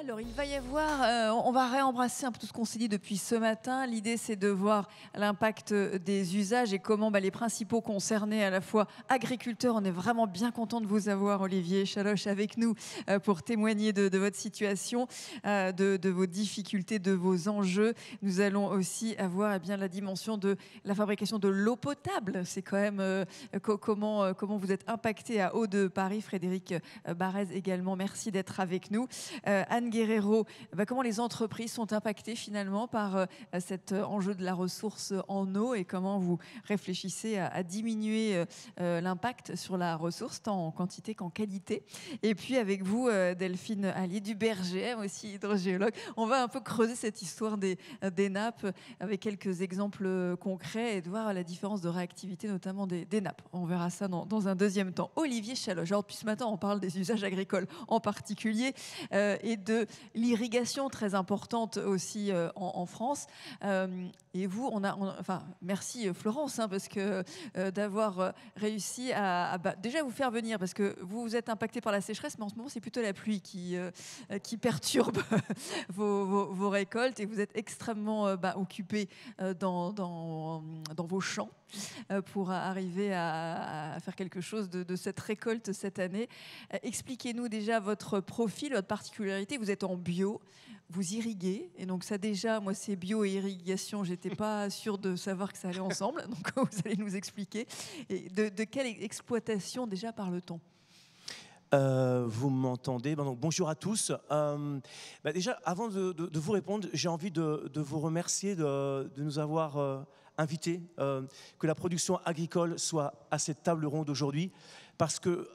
Alors, il va y avoir, on va réembrasser un peu tout ce qu'on s'est dit depuis ce matin. L'idée, c'est de voir l'impact des usages et comment les principaux concernés, à la fois agriculteurs, on est vraiment bien content de vous avoir, Olivier Chaloche, avec nous pour témoigner de votre situation, de vos difficultés, de vos enjeux. Nous allons aussi avoir la dimension de la fabrication de l'eau potable. C'est quand même comment vous êtes impacté à Haut-de-Paris. Frédéric Barrez également, merci d'être avec nous. Anne Guerrero, comment les entreprises sont impactées finalement par cet enjeu de la ressource en eau et comment vous réfléchissez à diminuer l'impact sur la ressource, tant en quantité qu'en qualité. Et puis avec vous, Delphine Allier du Berger, aussi hydrogéologue, on va un peu creuser cette histoire des nappes avec quelques exemples concrets et de voir la différence de réactivité notamment des nappes. On verra ça dans un deuxième temps. Olivier Chaloche, alors depuis ce matin on parle des usages agricoles en particulier et de l'irrigation très importante aussi en France. Et vous, merci Florence, parce que d'avoir réussi à déjà vous faire venir, parce que vous êtes impacté par la sécheresse, mais en ce moment c'est plutôt la pluie qui perturbe vos récoltes et vous êtes extrêmement occupé dans vos champs pour arriver à faire quelque chose de cette récolte cette année. Expliquez-nous déjà votre profil, votre particularité. Vous êtes en bio, vous irriguez, et donc ça déjà, moi c'est bio et irrigation, j'étais pas sûre de savoir que ça allait ensemble, donc vous allez nous expliquer. Et de quelle exploitation déjà parle-t-on ? Vous m'entendez? Donc, bonjour à tous. Déjà, avant de vous répondre, j'ai envie de vous remercier de nous avoir invités, que la production agricole soit à cette table ronde aujourd'hui, parce que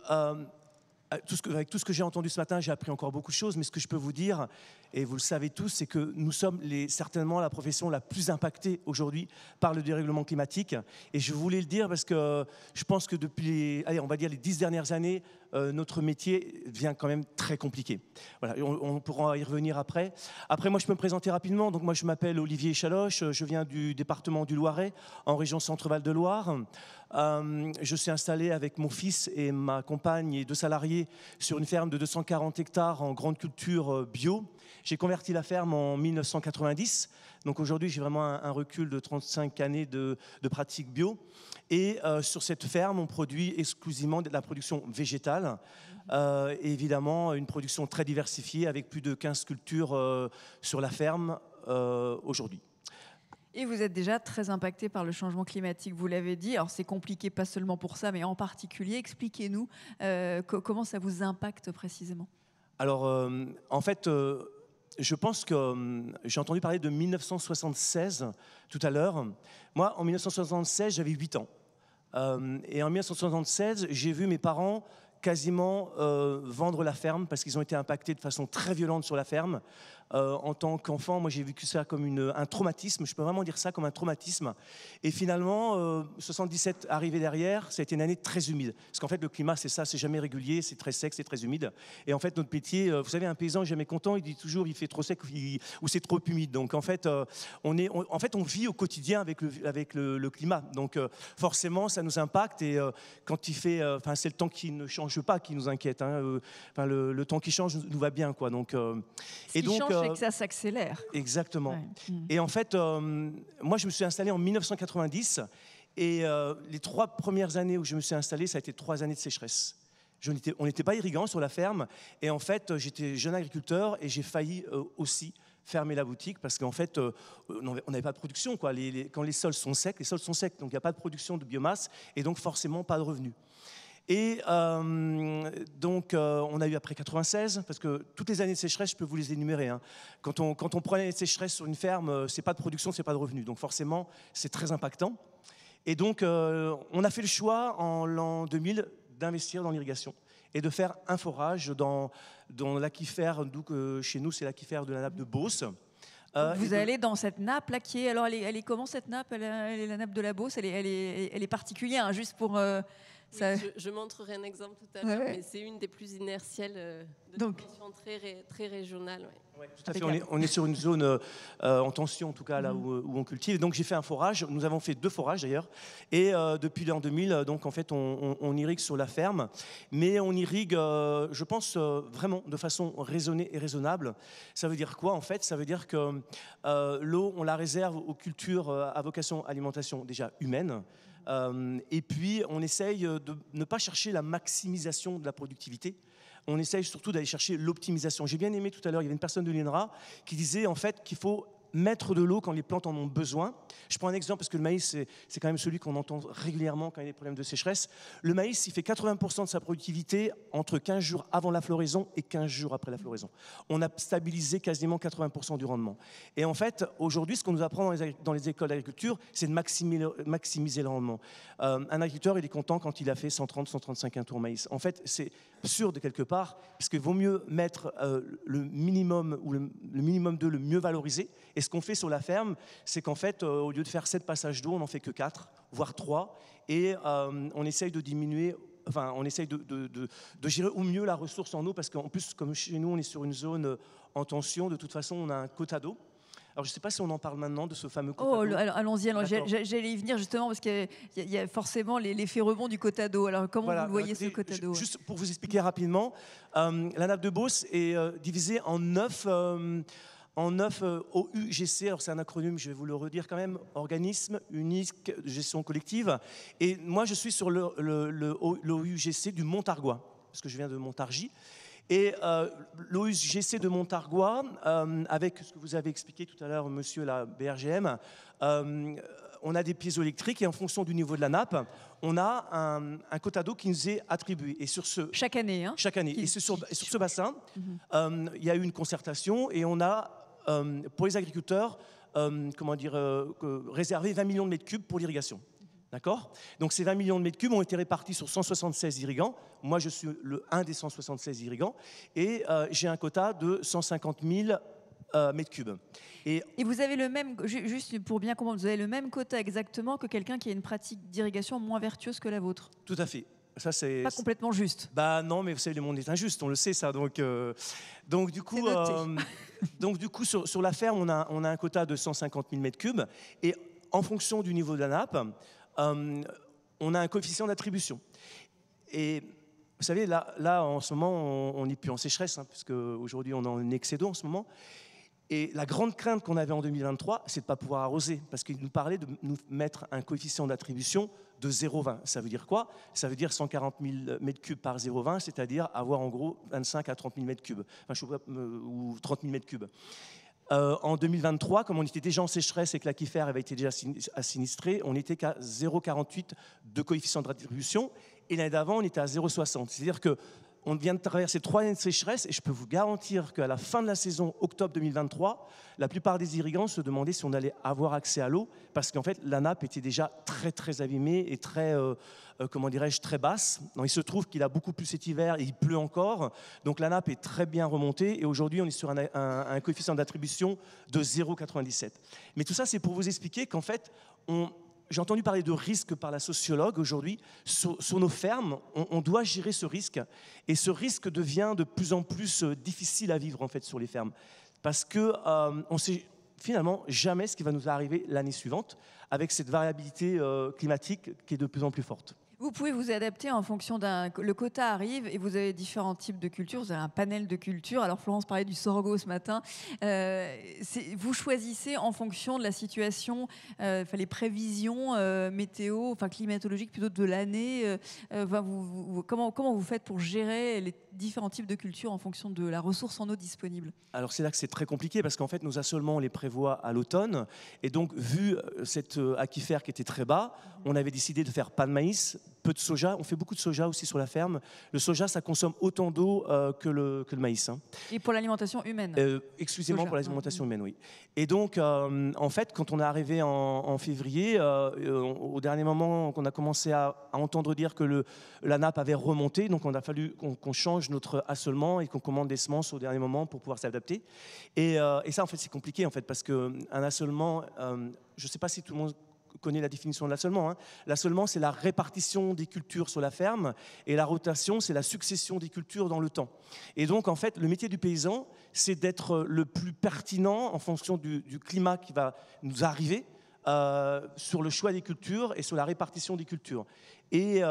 avec tout ce que j'ai entendu ce matin, j'ai appris encore beaucoup de choses, mais ce que je peux vous dire, et vous le savez tous, c'est que nous sommes certainement la profession la plus impactée aujourd'hui par le dérèglement climatique. Et je voulais le dire parce que je pense que depuis les 10 dernières années, notre métier devient quand même très compliqué. Voilà, on pourra y revenir après. Après, moi, je peux me présenter rapidement. Donc, moi, je m'appelle Olivier Chaloche. Je viens du département du Loiret, en région Centre-Val de Loire. Je suis installé avec mon fils et ma compagne et 2 salariés sur une ferme de 240 hectares en grande culture bio. J'ai converti la ferme en 1990. Donc aujourd'hui, j'ai vraiment un recul de 35 années de pratique bio. Et sur cette ferme, on produit exclusivement de la production végétale. Et évidemment, une production très diversifiée avec plus de 15 cultures sur la ferme aujourd'hui. Et vous êtes déjà très impacté par le changement climatique, vous l'avez dit. Alors c'est compliqué, pas seulement pour ça, mais en particulier. Expliquez-nous comment ça vous impacte précisément. Alors, en fait, je pense que j'ai entendu parler de 1976 tout à l'heure. Moi, en 1976, j'avais 8 ans. Et en 1976, j'ai vu mes parents quasiment vendre la ferme parce qu'ils ont été impactés de façon très violente sur la ferme. En tant qu'enfant, moi j'ai vécu ça comme un traumatisme, je peux vraiment dire ça comme un traumatisme. Et finalement, 77 arrivé derrière, ça a été une année très humide. Parce qu'en fait, le climat, c'est ça, c'est jamais régulier, c'est très sec, c'est très humide. Et en fait, notre métier, vous savez, un paysan est jamais content, il dit toujours il fait trop sec ou c'est trop humide. Donc en fait, on vit au quotidien avec le climat. Donc forcément, ça nous impacte. Et quand il fait, c'est le temps qui ne change pas qui nous inquiète. Le temps qui change nous va bien, quoi. Donc c'est que ça s'accélère. Exactement. Ouais. Et en fait, moi, je me suis installé en 1990 et les 3 premières années où je me suis installé, ça a été 3 années de sécheresse. On n'était pas irrigant sur la ferme et en fait, j'étais jeune agriculteur et j'ai failli aussi fermer la boutique parce qu'en fait, on n'avait pas de production, quoi. Quand les sols sont secs, donc il n'y a pas de production de biomasse et donc forcément pas de revenus. Et donc, on a eu après 96, parce que toutes les années de sécheresse, je peux vous les énumérer. Quand on prend l'année de sécheresse sur une ferme, c'est pas de production, c'est pas de revenus. Donc forcément, c'est très impactant. Et donc, on a fait le choix en l'an 2000 d'investir dans l'irrigation et de faire un forage dans l'aquifère, d'où chez nous, c'est l'aquifère de la nappe de Beauce. Vous allez dans cette nappe là qui est, alors elle est comment cette nappe, elle est la nappe de la Beauce, elle est particulière, juste pour Ça... Je montrerai un exemple tout à l'heure, mais c'est une des plus inertielles de dimension très régionale. Ouais. Ouais, tout à fait. On est sur une zone en tension, en tout cas, là où on cultive. Donc, j'ai fait un forage. Nous avons fait 2 forages, d'ailleurs. Et depuis l'an 2000, donc, en fait, on irrigue sur la ferme. Mais on irrigue, je pense, vraiment de façon raisonnée et raisonnable. Ça veut dire quoi, en fait? Ça veut dire que l'eau, on la réserve aux cultures à vocation alimentation déjà humaine. Et puis, on essaye de ne pas chercher la maximisation de la productivité. On essaye surtout d'aller chercher l'optimisation. J'ai bien aimé tout à l'heure, il y avait une personne de l'INRA qui disait en fait qu'il faut mettre de l'eau quand les plantes en ont besoin. Je prends un exemple parce que le maïs, c'est quand même celui qu'on entend régulièrement quand il y a des problèmes de sécheresse. Le maïs, il fait 80% de sa productivité entre 15 jours avant la floraison et 15 jours après la floraison. On a stabilisé quasiment 80% du rendement. Et en fait, aujourd'hui, ce qu'on nous apprend dans les écoles d'agriculture, c'est de maximiser le rendement. Un agriculteur, il est content quand il a fait 130, 135 tours maïs. En fait, c'est absurde quelque part, parce qu'il vaut mieux mettre le minimum ou le minimum d'eau le mieux valorisé. Et ce qu'on fait sur la ferme, c'est qu'en fait, au lieu de faire 7 passages d'eau, on n'en fait que 4, voire 3. Et on essaye de diminuer, enfin, on essaye de gérer au mieux la ressource en eau, parce qu'en plus, comme chez nous, on est sur une zone en tension, de toute façon, on a un quota d'eau. Alors, je ne sais pas si on en parle maintenant de ce fameux quota d'eau. Allons-y. J'allais y venir justement parce qu'il y a forcément l'effet rebond du quota d'eau. Alors, comment vous le voyez, ce quota d'eau? Juste pour vous expliquer rapidement, la nappe de Beauce est divisée en 9 OUGC. Alors, c'est un acronyme, je vais vous le redire quand même. Organisme unique de gestion collective. Et moi, je suis sur l'OUGC du Montargois, parce que je viens de Montargis. Et l'OUGC de Montargois, avec ce que vous avez expliqué tout à l'heure, monsieur la BRGM, on a des piézoélectriques et en fonction du niveau de la nappe, on a un quota d'eau qui nous est attribué. Et sur ce, chaque année. Hein, chaque année. Et sur ce bassin, il y a eu une concertation et on a, pour les agriculteurs, réservé 20 millions de mètres cubes pour l'irrigation. D'accord? Donc ces 20 millions de mètres cubes ont été répartis sur 176 irrigants. Moi, je suis un des 176 irrigants. Et j'ai un quota de 150 000 mètres cubes. Et vous avez le même, juste pour bien comprendre, vous avez le même quota exactement que quelqu'un qui a une pratique d'irrigation moins vertueuse que la vôtre? Tout à fait. Ça, c'est pas complètement juste. Bah non, mais vous savez, le monde est injuste, on le sait ça. Donc du coup, sur la ferme, on a un quota de 150 000 mètres cubes. Et en fonction du niveau de la nappe, on a un coefficient d'attribution. Et vous savez, là en ce moment, on n'est plus en sécheresse, hein, puisque aujourd'hui, on est en excès d'eau en ce moment. Et la grande crainte qu'on avait en 2023, c'est de ne pas pouvoir arroser, parce qu'il nous parlait de nous mettre un coefficient d'attribution de 0,20. Ça veut dire quoi? Ça veut dire 140 000 mètres cubes par 0,20, c'est-à-dire avoir en gros 25 à 30 000 mètres cubes, ou 30 000 mètres cubes. En 2023, comme on était déjà en sécheresse et que l'aquifère avait été déjà sinistré, on n'était qu'à 0,48 de coefficient d'attribution. Et l'année d'avant, on était à 0,60. C'est-à-dire qu'on vient de traverser 3 années de sécheresse et je peux vous garantir qu'à la fin de la saison octobre 2023, la plupart des irrigants se demandaient si on allait avoir accès à l'eau parce qu'en fait, la nappe était déjà très, très abîmée et très, très basse. Donc, il se trouve qu'il a beaucoup plu cet hiver et il pleut encore. Donc, la nappe est très bien remontée et aujourd'hui, on est sur un coefficient d'attribution de 0,97. Mais tout ça, c'est pour vous expliquer qu'en fait, j'ai entendu parler de risque par la sociologue aujourd'hui. Sur nos fermes, on doit gérer ce risque. Et ce risque devient de plus en plus difficile à vivre en fait sur les fermes. Parce qu'on ne sait finalement jamais ce qui va nous arriver l'année suivante avec cette variabilité climatique qui est de plus en plus forte. Vous pouvez vous adapter en fonction le quota arrive et vous avez différents types de cultures, vous avez un panel de cultures. Alors Florence parlait du sorgho ce matin. Vous choisissez en fonction de la situation, les prévisions météo, enfin climatologiques plutôt de l'année. Comment vous faites pour gérer les différents types de cultures en fonction de la ressource en eau disponible? Alors c'est là que c'est très compliqué parce qu'en fait nos assolements on les prévoit à l'automne et donc vu cet aquifère qui était très bas, on avait décidé de faire pas de maïs, peu de soja. On fait beaucoup de soja aussi sur la ferme. Le soja, ça consomme autant d'eau que le maïs. Hein. Et pour l'alimentation humaine? Exclusivement pour l'alimentation humaine, oui. Et donc, en fait, quand on est arrivé en février, au dernier moment, qu'on a commencé à entendre dire que la nappe avait remonté, donc on a fallu qu'on change notre assolement et qu'on commande des semences au dernier moment pour pouvoir s'adapter. Et ça, en fait, c'est compliqué, en fait, parce qu'un assolement, je ne sais pas si tout le monde connaît la définition de l'assolement. Hein. L'assolement, c'est la répartition des cultures sur la ferme, et la rotation, c'est la succession des cultures dans le temps. Et donc, en fait, le métier du paysan, c'est d'être le plus pertinent en fonction du climat qui va nous arriver, sur le choix des cultures et sur la répartition des cultures. Et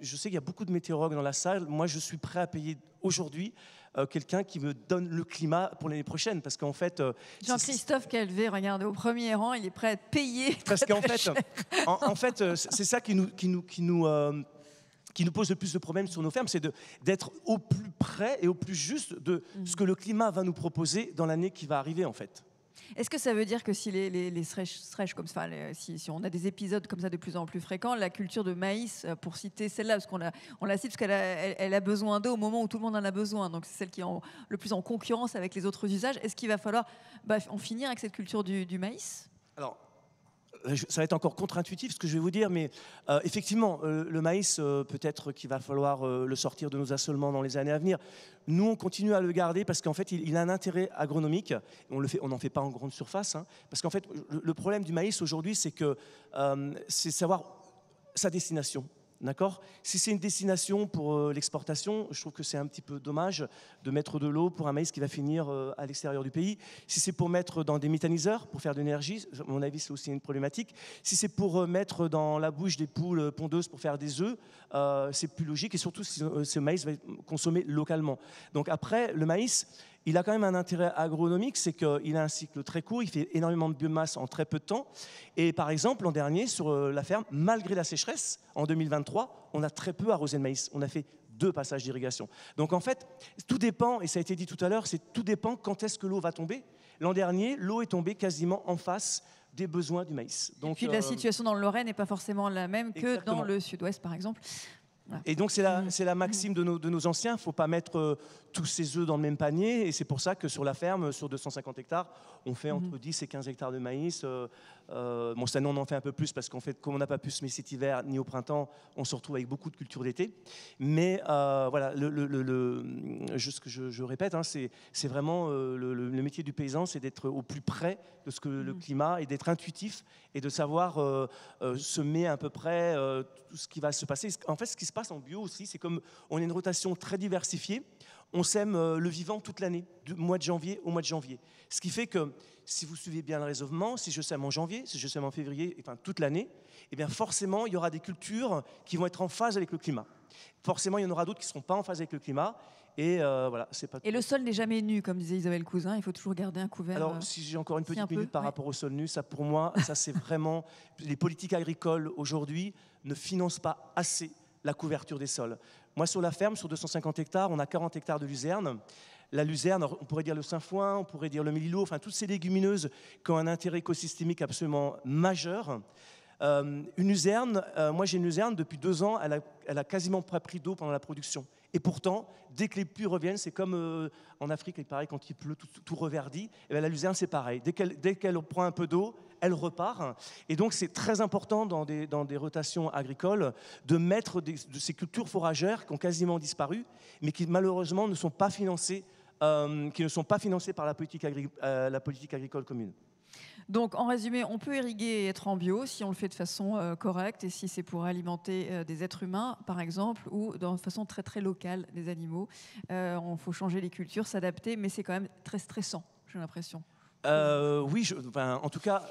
je sais qu'il y a beaucoup de météorologues dans la salle. Moi, je suis prêt à payer aujourd'hui quelqu'un qui me donne le climat pour l'année prochaine, parce qu'en fait... Jean-Christophe Calvé, regardez, au premier rang, il est prêt à être payé. Parce qu'en fait, c'est ça qui nous pose le plus de problèmes sur nos fermes, c'est d'être au plus près et au plus juste de ce que le climat va nous proposer dans l'année qui va arriver, en fait. Est-ce que ça veut dire que si les sèches comme ça, si on a des épisodes comme ça de plus en plus fréquents, la culture de maïs, pour citer celle-là, parce qu'on la cite parce qu'elle a besoin d'eau au moment où tout le monde en a besoin, donc c'est celle qui est le plus en concurrence avec les autres usages, est-ce qu'il va falloir en finir avec cette culture du maïs ? Alors, ça va être encore contre-intuitif ce que je vais vous dire, mais effectivement, le maïs, peut-être qu'il va falloir le sortir de nos assolements dans les années à venir. Nous, on continue à le garder parce qu'en fait, il a un intérêt agronomique. On n'en fait pas en grande surface, hein, parce qu'en fait, le problème du maïs aujourd'hui, c'est savoir sa destination. D'accord ? Si c'est une destination pour l'exportation, je trouve que c'est un petit peu dommage de mettre de l'eau pour un maïs qui va finir à l'extérieur du pays. Si c'est pour mettre dans des méthaniseurs, pour faire de l'énergie, à mon avis, c'est aussi une problématique. Si c'est pour mettre dans la bouche des poules pondeuses pour faire des œufs, c'est plus logique. Et surtout, si ce maïs va être consommé localement. Donc après, le maïs... il a quand même un intérêt agronomique, c'est qu'il a un cycle très court, il fait énormément de biomasse en très peu de temps. Et par exemple, l'an dernier, sur la ferme, malgré la sécheresse, en 2023, on a très peu arrosé le maïs. On a fait 2 passages d'irrigation. Donc en fait, tout dépend, et ça a été dit tout à l'heure, tout dépend quand est-ce que l'eau va tomber. L'an dernier, l'eau est tombée quasiment en face des besoins du maïs. Donc, et puis la situation dans le Lorraine n'est pas forcément la même que exactement. Dans le sud-ouest, par exemple. Voilà. Et donc c'est la maxime de nos anciens, il ne faut pas mettre tous ses œufs dans le même panier, et c'est pour ça que sur la ferme, sur 250 hectares, on fait entre 10 et 15 hectares de maïs. Bon, cette année on en fait un peu plus parce qu'en fait, comme on n'a pas pu semer cet hiver ni au printemps, on se retrouve avec beaucoup de cultures d'été. Mais voilà, ce que je répète, hein, c'est vraiment le métier du paysan, c'est d'être au plus près de ce que le climat, et d'être intuitif et de savoir semer à peu près tout ce qui va se passer. En fait, ce qui se passe en bio aussi, c'est comme on a une rotation très diversifiée, on sème le vivant toute l'année, du mois de janvier au mois de janvier. Ce qui fait que si vous suivez bien le raisonnement, si je sème en janvier, si je sème en février, enfin toute l'année, eh bien forcément, il y aura des cultures qui vont être en phase avec le climat. Forcément, il y en aura d'autres qui ne seront pas en phase avec le climat. Et voilà, c'est pas. Et le sol n'est jamais nu, comme disait Isabelle Cousin. Il faut toujours garder un couvert. Alors, si j'ai encore une petite minute par rapport au sol nu, ça pour moi, ça c'est vraiment les politiques agricoles aujourd'hui ne financent pas assez la couverture des sols. Moi, sur la ferme, sur 250 hectares, on a 40 hectares de luzerne. La luzerne, on pourrait dire le sainfoin, on pourrait dire le mélilot, enfin toutes ces légumineuses qui ont un intérêt écosystémique absolument majeur. Une luzerne, moi j'ai une luzerne depuis 2 ans, elle a quasiment pas pris d'eau pendant la production. Et pourtant, dès que les pluies reviennent, c'est comme en Afrique, il paraît, quand il pleut, tout reverdit. Et bien, la luzerne, c'est pareil. Dès qu'elle prend un peu d'eau, elle repart. Et donc, c'est très important dans des rotations agricoles de mettre de ces cultures fourragères qui ont quasiment disparu, mais qui malheureusement ne sont pas financées, par la politique agricole commune. Donc, en résumé, on peut irriguer et être en bio si on le fait de façon correcte et si c'est pour alimenter des êtres humains, par exemple, ou de façon très, très locale des animaux. Il faut changer les cultures, s'adapter, mais c'est quand même très stressant, j'ai l'impression. Oui, en tout cas,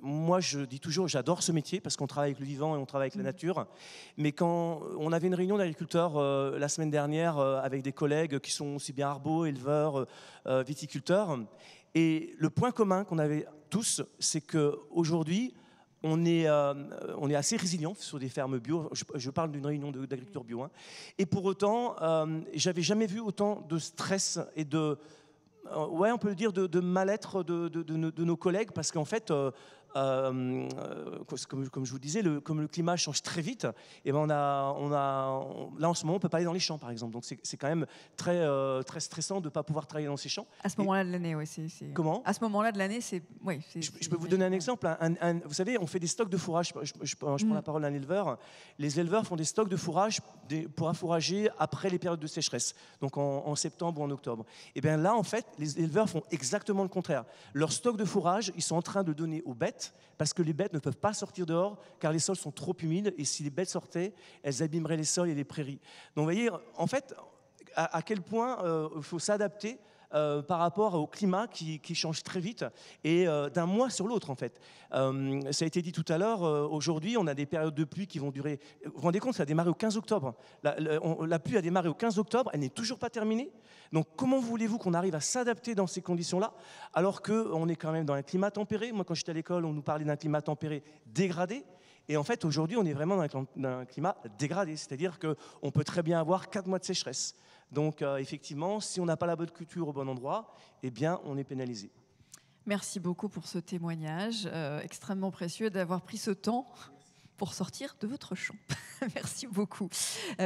moi je dis toujours, j'adore ce métier parce qu'on travaille avec le vivant et on travaille avec la nature. Mais quand on avait une réunion d'agriculteurs la semaine dernière avec des collègues qui sont aussi bien arbos, éleveurs, viticulteurs, et le point commun qu'on avait tous, c'est qu'aujourd'hui, on est assez résilient sur des fermes bio. Je parle d'une réunion d'agriculteurs bio. Hein. Et pour autant, j'avais jamais vu autant de stress et de... on peut le dire, de mal-être de nos collègues, parce qu'en fait, comme je vous disais, comme le climat change très vite, et ben là en ce moment on peut pas aller dans les champs par exemple, donc c'est quand même très stressant de pas pouvoir travailler dans ces champs. À ce moment-là de l'année, oui. Comment ? À ce moment-là de l'année, c'est Je peux vous donner un exemple. Vous savez, on fait des stocks de fourrage. Je prends la parole d'un éleveur. Les éleveurs font des stocks de fourrage pour affourager après les périodes de sécheresse, donc en septembre ou en octobre. Et bien là, en fait, les éleveurs font exactement le contraire. Leur stock de fourrage, ils sont en train de donner aux bêtes bêtes, parce que les bêtes ne peuvent pas sortir dehors, car les sols sont trop humides, et si les bêtes sortaient, elles abîmeraient les sols et les prairies. Donc vous voyez, en fait, à quel point il faut s'adapter par rapport au climat qui change très vite et d'un mois sur l'autre en fait. Ça a été dit tout à l'heure, aujourd'hui on a des périodes de pluie qui vont durer, vous vous rendez compte, ça a démarré au 15 octobre. La pluie a démarré au 15 octobre, elle n'est toujours pas terminée. Donc comment voulez-vous qu'on arrive à s'adapter dans ces conditions-là alors qu'on est quand même dans un climat tempéré? Moi quand j'étais à l'école on nous parlait d'un climat tempéré dégradé. Et en fait, aujourd'hui, on est vraiment dans un climat dégradé, c'est-à-dire qu'on peut très bien avoir 4 mois de sécheresse. Donc, effectivement, si on n'a pas la bonne culture au bon endroit, eh bien, on est pénalisé. Merci beaucoup pour ce témoignage extrêmement précieux d'avoir pris ce temps pour sortir de votre champ. Merci beaucoup.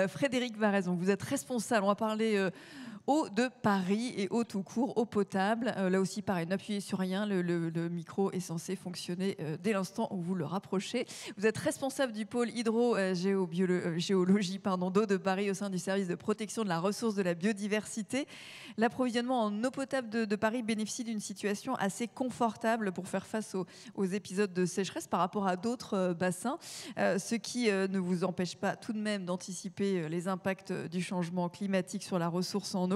Frédéric Varèse, vous êtes responsable, on va parler eau de Paris et eau tout court, eau potable. Là aussi, pareil, n'appuyez sur rien, le micro est censé fonctionner dès l'instant où vous le rapprochez. Vous êtes responsable du pôle hydrogéologie d'eau de Paris au sein du service de protection de la ressource de la biodiversité. L'approvisionnement en eau potable de Paris bénéficie d'une situation assez confortable pour faire face aux épisodes de sécheresse par rapport à d'autres bassins, ce qui ne vous empêche pas tout de même d'anticiper les impacts du changement climatique sur la ressource en eau.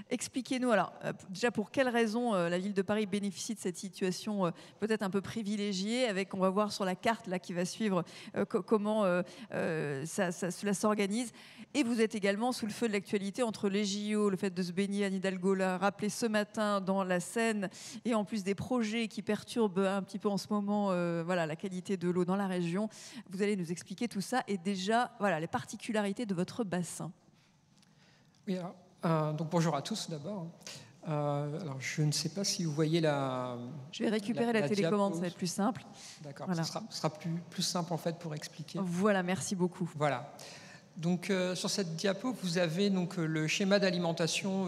Expliquez-nous, alors, déjà pour quelles raisons la ville de Paris bénéficie de cette situation peut-être un peu privilégiée, avec, on va voir sur la carte là, qui va suivre comment cela s'organise. Et vous êtes également sous le feu de l'actualité entre les JO, le fait de se baigner, Anne Hidalgo l'a rappelé ce matin, dans la Seine, et en plus des projets qui perturbent un petit peu en ce moment voilà, la qualité de l'eau dans la région. Vous allez nous expliquer tout ça et déjà voilà, les particularités de votre bassin. Oui, donc bonjour à tous d'abord. Alors je ne sais pas si vous voyez la... Je vais récupérer la télécommande, ça va être plus simple. D'accord, voilà. Ce sera plus simple en fait pour expliquer. Voilà, merci beaucoup. Voilà. Donc sur cette diapo, vous avez donc le schéma d'alimentation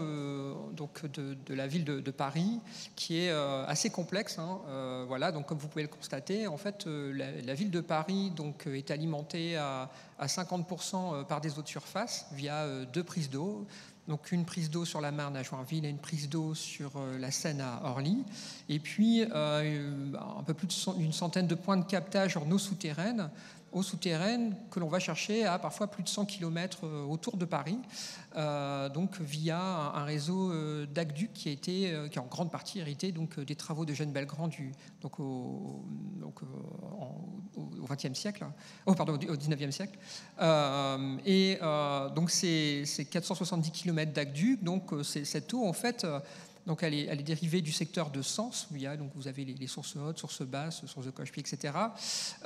donc de la ville de Paris, qui est assez complexe. Voilà, donc comme vous pouvez le constater, en fait, la ville de Paris donc est alimentée à 50% par des eaux de surface via 2 prises d'eau. Donc une prise d'eau sur la Marne à Joinville et une prise d'eau sur la Seine à Orly. Et puis un peu plus d'une centaine de points de captage en eau souterraine, que l'on va chercher à parfois plus de 100 km autour de Paris, donc via un réseau d'aqueducs qui est en grande partie hérité donc, des travaux de Jeanne Belgrand au XXe siècle, au 19e siècle. Donc c'est 470 km d'aqueducs, donc cette eau en fait... Donc elle est dérivée du secteur de Sens, donc vous avez les sources hautes, sources basses, sources de Cochepied, etc.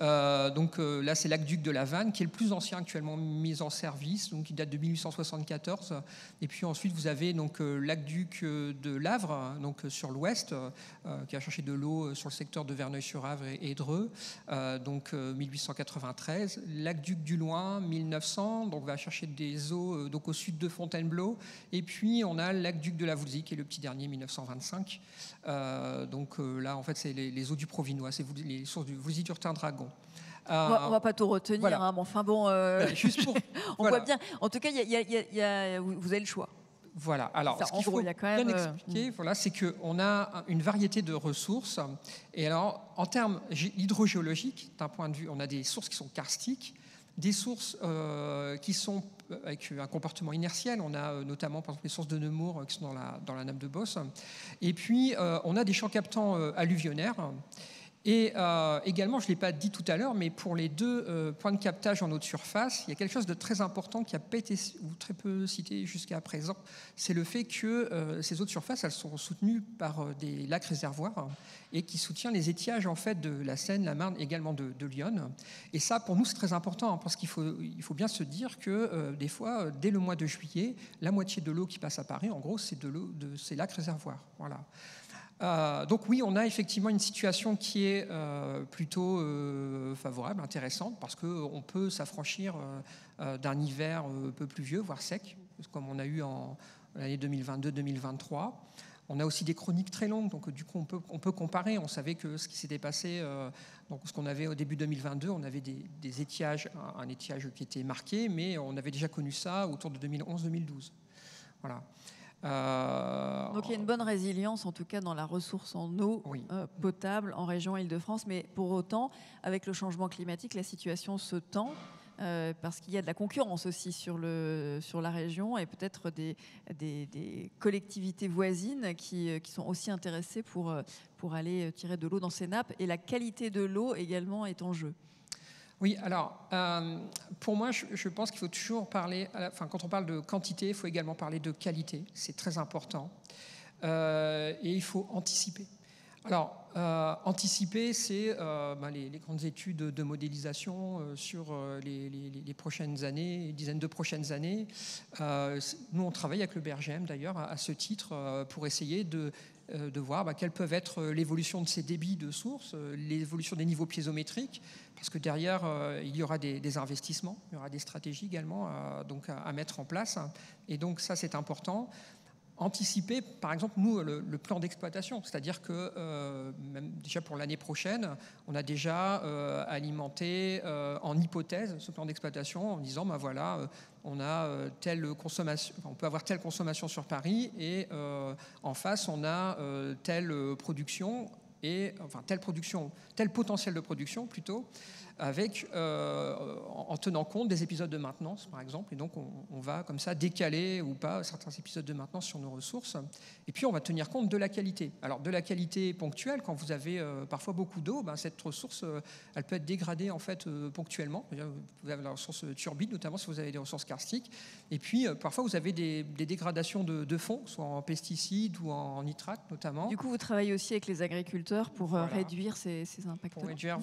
Là, c'est l'aqueduc de la Vanne, qui est le plus ancien actuellement mis en service, donc il date de 1874. Et puis ensuite, vous avez donc l'aqueduc de l'Avre, donc sur l'ouest, qui a cherché de l'eau sur le secteur de Verneuil-sur-Avre et Dreux, donc 1893. L'aqueduc du Loing, 1900, donc va chercher des eaux donc au sud de Fontainebleau. Et puis on a l'aqueduc de la Voulzie, qui est le petit dernier, 1925. Là, en fait, c'est les eaux du Provinois, c'est les sources du Voulzy-Durtin-Dragon. On va pas tout retenir, voilà. Mais enfin bon, juste pour, on voit bien. En tout cas, vous avez le choix. Voilà. Alors, ce qu'il faut bien expliquer, voilà, c'est qu'on a une variété de ressources. Et alors, en termes hydrogéologiques, d'un point de vue, on a des sources qui sont karstiques, des sources qui sont avec un comportement inertiel. On a notamment, par exemple, les sources de Nemours qui sont dans la nappe de Beauce. Et puis, on a des champs captants alluvionnaires. Et également, je ne l'ai pas dit tout à l'heure, mais pour les 2 points de captage en eau de surface, il y a quelque chose de très important qui n'a pas été ou très peu cité jusqu'à présent. C'est le fait que ces eaux de surface, elles sont soutenues par des lacs réservoirs et qui soutient les étiages en fait de la Seine, la Marne, également de l'Yonne. Et ça, pour nous, c'est très important parce qu'il faut bien se dire que des fois, dès le mois de juillet, la moitié de l'eau qui passe à Paris, en gros, c'est de l'eau de ces lacs réservoirs. Voilà. Donc oui, on a effectivement une situation qui est plutôt favorable, intéressante, parce qu'on peut s'affranchir d'un hiver un peu pluvieux, voire sec, comme on a eu en l'année 2022-2023. On a aussi des chroniques très longues, donc du coup on peut comparer. On savait que ce qui s'était passé, donc ce qu'on avait au début 2022, on avait des étiages, un étiage qui était marqué, mais on avait déjà connu ça autour de 2011-2012. Voilà. Donc il y a une bonne résilience, en tout cas dans la ressource en eau potable en région Île-de-France, mais pour autant, avec le changement climatique, la situation se tend. Parce qu'il y a de la concurrence aussi sur la région et peut-être des collectivités voisines qui sont aussi intéressées pour aller tirer de l'eau dans ces nappes. Et la qualité de l'eau également est en jeu. Oui, alors, pour moi, je pense qu'il faut toujours parler, quand on parle de quantité, il faut également parler de qualité. C'est très important. Et il faut anticiper. Alors, anticiper, c'est les grandes études de modélisation sur les prochaines années, les dizaines de prochaines années. Nous, on travaille avec le BRGM, d'ailleurs, à ce titre, pour essayer de voir quelle peut être l'évolution de ces débits de source, l'évolution des niveaux piézométriques, parce que derrière, il y aura des investissements, il y aura des stratégies également à mettre en place. Et donc, ça, c'est important. Anticiper, par exemple, nous, le plan d'exploitation, c'est-à-dire que même déjà pour l'année prochaine, on a déjà alimenté en hypothèse ce plan d'exploitation en disant, on a telle consommation, on peut avoir telle consommation sur Paris et en face, on a telle production tel potentiel de production plutôt, en tenant compte des épisodes de maintenance, par exemple. Et donc, on va comme ça décaler ou pas certains épisodes de maintenance sur nos ressources. Et puis, on va tenir compte de la qualité. Alors, de la qualité ponctuelle, quand vous avez parfois beaucoup d'eau, cette ressource, elle peut être dégradée en fait ponctuellement. Vous avez la ressource turbide, notamment si vous avez des ressources karstiques. Et puis, parfois, vous avez des dégradations de fond, soit en pesticides ou en nitrates, notamment. Du coup, vous travaillez aussi avec les agriculteurs pour réduire ces impacts. Pour réduire,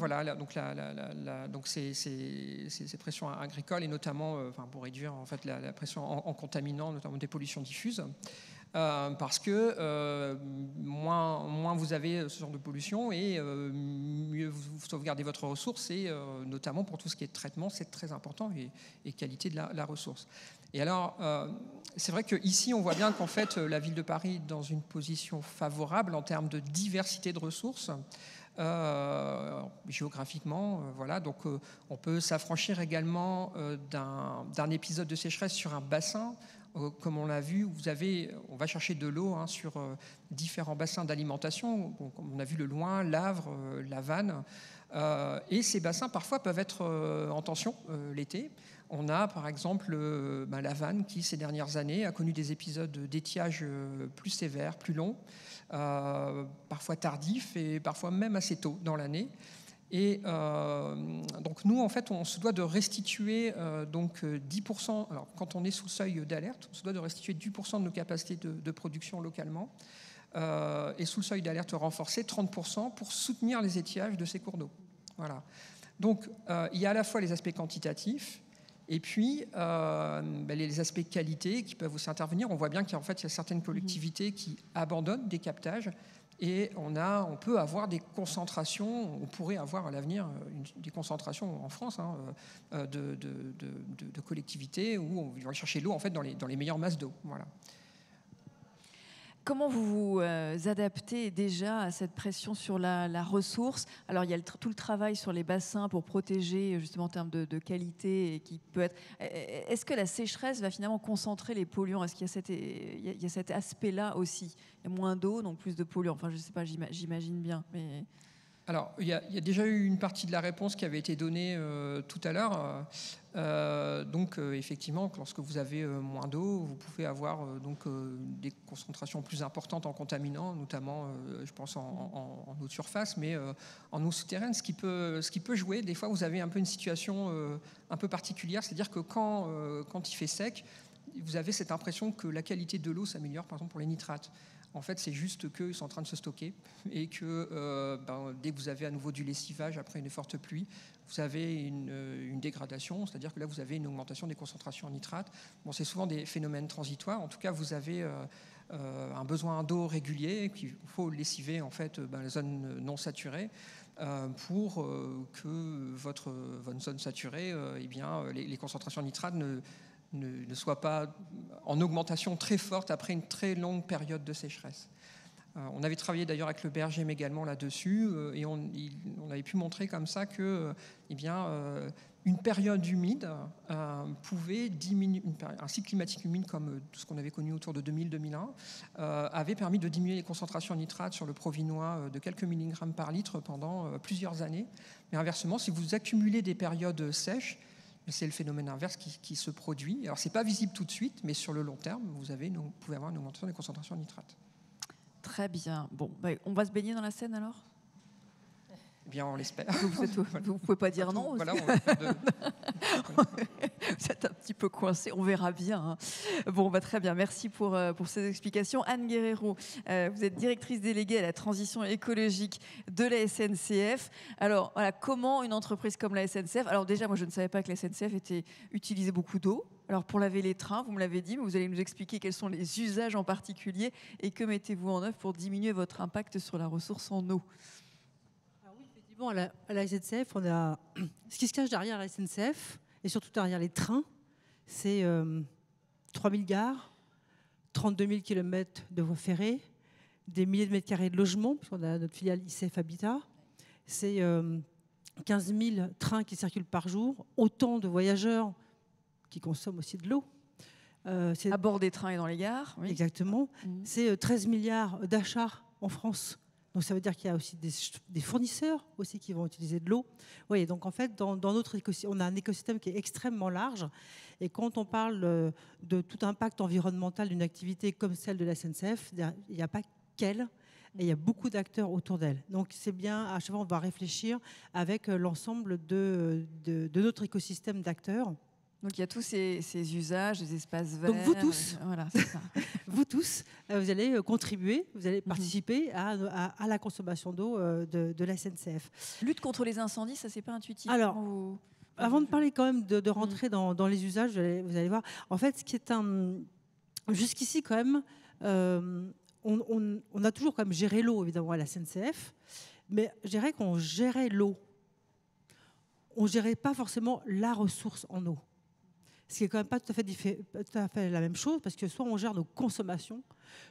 donc ces pressions agricoles et notamment pour réduire en fait la pression en contaminants, notamment des pollutions diffuses, parce que moins vous avez ce genre de pollution et mieux vous sauvegardez votre ressource, et notamment pour tout ce qui est traitement, c'est très important, et qualité de la ressource. Et alors, c'est vrai qu'ici, on voit bien qu'en fait, la ville de Paris est dans une position favorable en termes de diversité de ressources. Géographiquement, donc on peut s'affranchir également d'un épisode de sécheresse sur un bassin, comme on l'a vu. On va chercher de l'eau sur différents bassins d'alimentation, on a vu le Loing, l'Avre, la Vanne, et ces bassins parfois peuvent être en tension l'été. On a par exemple la Vanne qui, ces dernières années, a connu des épisodes d'étiage plus sévères, plus longs, parfois tardifs et parfois même assez tôt dans l'année. Et donc nous, en fait, on se doit de restituer 10%. Alors, quand on est sous le seuil d'alerte, on se doit de restituer 10% de nos capacités de production localement, et sous le seuil d'alerte renforcé, 30% pour soutenir les étiages de ces cours d'eau. Voilà. Donc, il y a à la fois les aspects quantitatifs, et puis les aspects qualité qui peuvent aussi intervenir. On voit bien qu'il y a certaines collectivités qui abandonnent des captages, et on peut avoir des concentrations, on pourrait avoir à l'avenir des concentrations en France de collectivités où on va chercher l'eau en fait dans les meilleures masses d'eau. Voilà. Comment vous vous adaptez déjà à cette pression sur la ressource? Alors, il y a tout le travail sur les bassins pour protéger, justement, en termes de qualité, et qui peut être... Est-ce que la sécheresse va finalement concentrer les polluants? Est-ce qu'il y a cet aspect-là aussi? Il y a moins d'eau, donc plus de polluants. Enfin, je ne sais pas, j'imagine bien, mais... Alors, il y a déjà eu une partie de la réponse qui avait été donnée tout à l'heure. Effectivement, lorsque vous avez moins d'eau, vous pouvez avoir des concentrations plus importantes en contaminants, notamment, je pense, en eau de surface, mais en eau souterraine, ce qui peut jouer. Des fois, vous avez un peu une situation un peu particulière, c'est-à-dire que quand il fait sec, vous avez cette impression que la qualité de l'eau s'améliore, par exemple, pour les nitrates. En fait, c'est juste qu'ils sont en train de se stocker, et que dès que vous avez à nouveau du lessivage après une forte pluie, vous avez une dégradation, c'est-à-dire que là, vous avez une augmentation des concentrations en nitrate. Bon, c'est souvent des phénomènes transitoires. En tout cas, vous avez un besoin d'eau régulier, qu'il faut lessiver en fait les zones non saturées, pour que votre zone saturée, les concentrations en nitrate ne soient pas en augmentation très forte après une très longue période de sécheresse. On avait travaillé d'ailleurs avec le BRGM également là-dessus, et on avait pu montrer comme ça que une période humide pouvait diminuer, un cycle climatique humide comme ce qu'on avait connu autour de 2000-2001, avait permis de diminuer les concentrations en nitrate sur le Provinois de quelques milligrammes par litre pendant plusieurs années. Mais inversement, si vous accumulez des périodes sèches, c'est le phénomène inverse qui se produit. Alors, ce n'est pas visible tout de suite, mais sur le long terme, vous pouvez avoir une augmentation des concentrations en nitrate. Très bien. Bon, on va se baigner dans la Seine alors ? Eh bien, on l'espère. Vous ne pouvez pas dire non. Voilà, vous êtes un petit peu coincé, on verra bien. Hein. Bon, très bien, merci pour ces explications. Anne Guerrero, vous êtes directrice déléguée à la transition écologique de la SNCF. Alors, voilà, comment une entreprise comme la SNCF... Alors déjà, moi, je ne savais pas que la SNCF utilisait beaucoup d'eau. Alors, pour laver les trains, vous me l'avez dit, mais vous allez nous expliquer quels sont les usages en particulier et que mettez-vous en œuvre pour diminuer votre impact sur la ressource en eau. Bon, à la SNCF, on a ce qui se cache derrière la SNCF et surtout derrière les trains, c'est 3000 gares, 32 000 km de voies ferrées, des milliers de mètres carrés de logements, puisqu'on a notre filiale ICF Habitat, c'est 15 000 trains qui circulent par jour, autant de voyageurs qui consomment aussi de l'eau. À bord des trains et dans les gares. Oui. Exactement. C'est 13 milliards d'achats en France. Donc ça veut dire qu'il y a aussi des fournisseurs aussi qui vont utiliser de l'eau. Oui, donc en fait, dans notre écosystème, on a un écosystème qui est extrêmement large. Et quand on parle de tout impact environnemental d'une activité comme celle de la SNCF, il n'y a pas qu'elle, et il y a beaucoup d'acteurs autour d'elle. Donc c'est bien, à chaque fois, on va réfléchir avec l'ensemble de notre écosystème d'acteurs. Donc il y a tous ces usages, des espaces verts. Donc vous tous, voilà, c'est ça. vous tous, vous allez contribuer, vous allez participer à la consommation d'eau de la SNCF. Lutte contre les incendies, ça c'est pas intuitif. Alors, avant de parler quand même de rentrer dans les usages, vous allez voir. En fait, ce qui est jusqu'ici quand même, on a toujours quand même géré l'eau évidemment à la SNCF, mais je dirais qu'on gérait l'eau. On gérait pas forcément la ressource en eau. Ce qui n'est quand même pas tout à fait la même chose, parce que soit on gère nos consommations,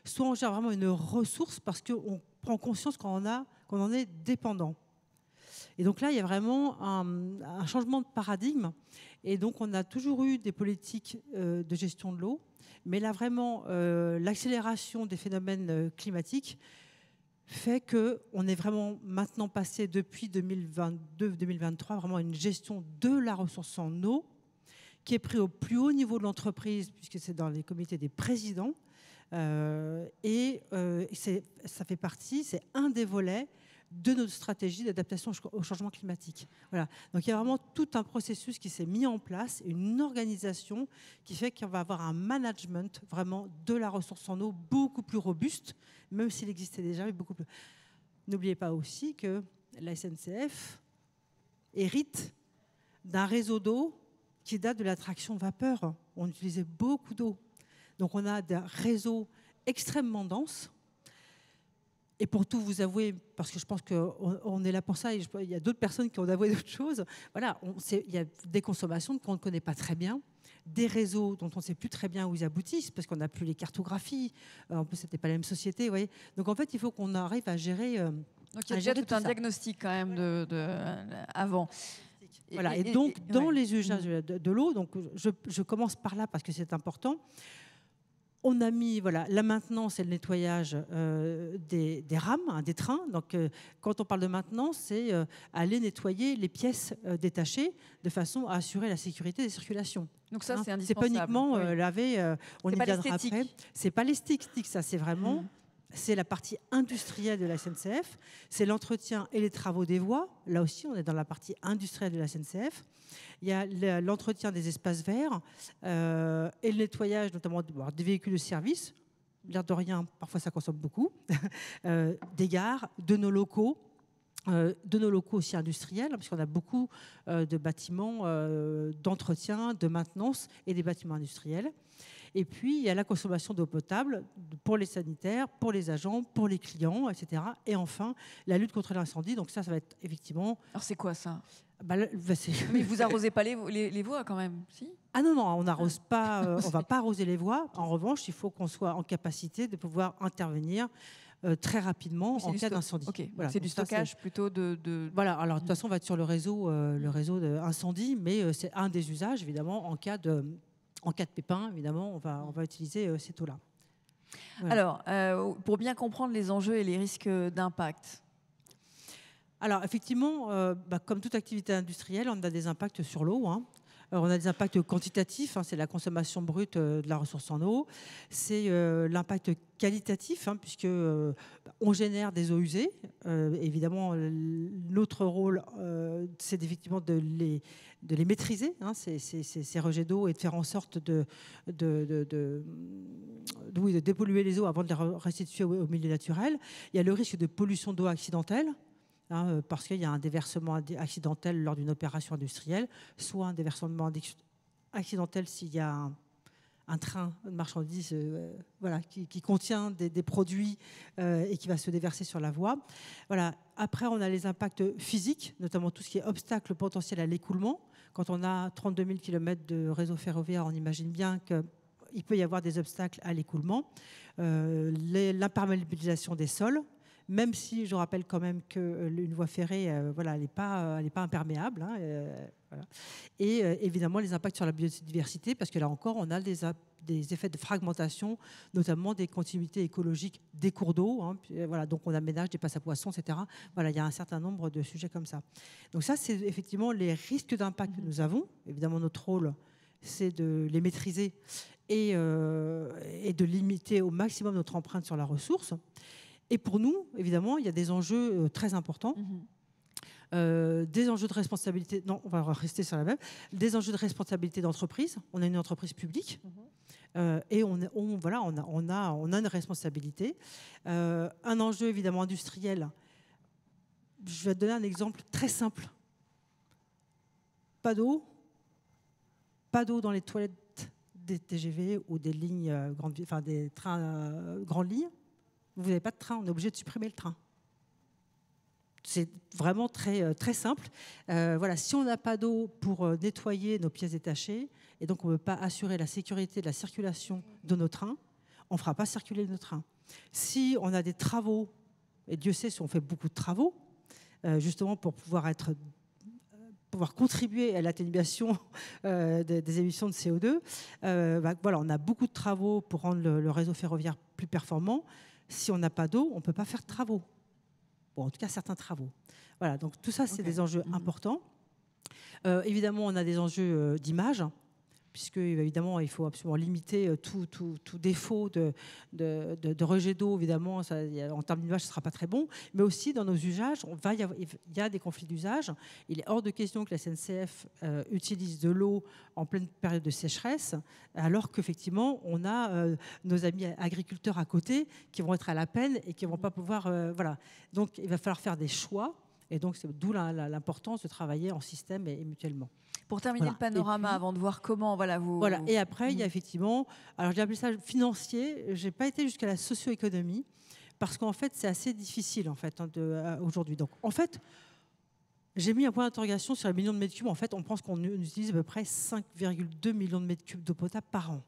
soit on gère vraiment une ressource parce qu'on prend conscience qu'on en est dépendant. Et donc là, il y a vraiment un changement de paradigme. Et donc, on a toujours eu des politiques de gestion de l'eau, mais là, vraiment, l'accélération des phénomènes climatiques fait qu'on est vraiment maintenant passé depuis 2022-2023 vraiment à une gestion de la ressource en eau qui est pris au plus haut niveau de l'entreprise, puisque c'est dans les comités des présidents. Ça fait partie, c'est un des volets de notre stratégie d'adaptation au changement climatique. Voilà. Donc il y a vraiment tout un processus qui s'est mis en place, une organisation qui fait qu'on va avoir un management vraiment de la ressource en eau beaucoup plus robuste, même s'il existait déjà, mais beaucoup plus. N'oubliez pas aussi que la SNCF hérite d'un réseau d'eau qui date de la traction vapeur. On utilisait beaucoup d'eau. Donc on a des réseaux extrêmement denses. Et pour tout vous avouer, parce que je pense qu'on est là pour ça, et il y a d'autres personnes qui ont avoué d'autres choses, voilà, il y a des consommations qu'on ne connaît pas très bien, des réseaux dont on ne sait plus très bien où ils aboutissent, parce qu'on n'a plus les cartographies, en plus, ce n'était pas la même société. Vous voyez. Donc en fait, il faut qu'on arrive à gérer. Donc il y a déjà tout un diagnostic quand même avant. Voilà. Et donc, dans les usages de l'eau, donc je commence par là parce que c'est important. On a mis la maintenance et le nettoyage des rames, des trains. Donc, quand on parle de maintenance, c'est aller nettoyer les pièces détachées de façon à assurer la sécurité des circulations. Donc ça, c'est indispensable. C'est pas uniquement laver, on y viendra après. C'est pas l'esthétique, ça, c'est vraiment... C'est la partie industrielle de la SNCF, c'est l'entretien et les travaux des voies. Là aussi, on est dans la partie industrielle de la SNCF. Il y a l'entretien des espaces verts et le nettoyage, notamment des véhicules de service. L'air de rien, parfois ça consomme beaucoup. Des gares, de nos locaux aussi industriels, parce qu'on a beaucoup de bâtiments d'entretien, de maintenance et des bâtiments industriels. Et puis, il y a la consommation d'eau potable pour les sanitaires, pour les agents, pour les clients, etc. Et enfin, la lutte contre l'incendie. Donc ça va être effectivement... Alors, c'est quoi ça ? Mais vous arrosez pas les voies quand même, si ? Ah non, on n'arrose pas, on ne va pas arroser les voies. En revanche, il faut qu'on soit en capacité de pouvoir intervenir très rapidement en cas d'incendie. Okay. Voilà, c'est du stockage plutôt de... Voilà, alors de toute façon, on va être sur le réseau d'incendie, mais c'est un des usages, évidemment, en cas de pépin, évidemment, on va utiliser cette eau-là. Voilà. Alors, pour bien comprendre les enjeux et les risques d'impact. Alors, effectivement, comme toute activité industrielle, on a des impacts sur l'eau. On a des impacts quantitatifs, c'est la consommation brute de la ressource en eau. C'est l'impact qualitatif, puisque on génère des eaux usées. Évidemment, notre rôle, c'est effectivement de les maîtriser, ces rejets d'eau, et de faire en sorte de dépolluer les eaux avant de les restituer au milieu naturel. Il y a le risque de pollution d'eau accidentelle, parce qu'il y a un déversement accidentel lors d'une opération industrielle, soit un déversement accidentel s'il y a un train de marchandises qui contient des produits et qui va se déverser sur la voie. Voilà. Après, on a les impacts physiques, notamment tout ce qui est obstacle potentiel à l'écoulement. Quand on a 32 000 km de réseau ferroviaire, on imagine bien qu'il peut y avoir des obstacles à l'écoulement. L'imperméabilisation des sols, même si je rappelle quand même qu'une voie ferrée, elle n'est pas imperméable. Voilà. Et évidemment, les impacts sur la biodiversité, parce que là encore, on a des effets de fragmentation, notamment des continuités écologiques des cours d'eau. Voilà, donc on aménage des passes à poissons, etc. Voilà, il y a un certain nombre de sujets comme ça. Donc ça, c'est effectivement les risques d'impact que nous avons. Évidemment, notre rôle, c'est de les maîtriser et de limiter au maximum notre empreinte sur la ressource. Et pour nous, évidemment, il y a des enjeux très importants. Des enjeux de responsabilité, non, on va rester sur la même, des enjeux de responsabilité d'entreprise. On est une entreprise publique et on a une responsabilité. Un enjeu évidemment industriel. Je vais te donner un exemple très simple. Pas d'eau dans les toilettes des TGV ou des lignes des trains grandes lignes. Vous n'avez pas de train, on est obligé de supprimer le train. C'est vraiment très, très simple. Si on n'a pas d'eau pour nettoyer nos pièces détachées, et donc on ne peut pas assurer la sécurité de la circulation de nos trains, on ne fera pas circuler nos trains. Si on a des travaux, et Dieu sait si on fait beaucoup de travaux, justement pour pouvoir contribuer à l'atténuation des émissions de CO2, on a beaucoup de travaux pour rendre le réseau ferroviaire plus performant. Si on n'a pas d'eau, on ne peut pas faire de travaux. Bon, en tout cas, certains travaux. Voilà, donc tout ça, c'est des enjeux importants. Évidemment, on a des enjeux d'image, puisque évidemment, il faut absolument limiter tout défaut de rejet d'eau. Évidemment, en termes d'image, ce ne sera pas très bon. Mais aussi, dans nos usages, il y a des conflits d'usage. Il est hors de question que la SNCF utilise de l'eau en pleine période de sécheresse, alors qu'effectivement, on a nos amis agriculteurs à côté qui vont être à la peine et qui ne vont pas pouvoir... Donc, il va falloir faire des choix. Et donc, c'est d'où l'importance de travailler en système et mutuellement. Pour terminer le panorama, avant de voir comment vous... Voilà. Et après, il y a effectivement... Alors, j'ai appelé ça financier. Je n'ai pas été jusqu'à la socio-économie parce qu'en fait, c'est assez difficile en fait, aujourd'hui. Donc, en fait, j'ai mis un point d'interrogation sur les millions de mètres cubes. En fait, on pense qu'on utilise à peu près 5,2 millions de mètres cubes d'eau potable par an.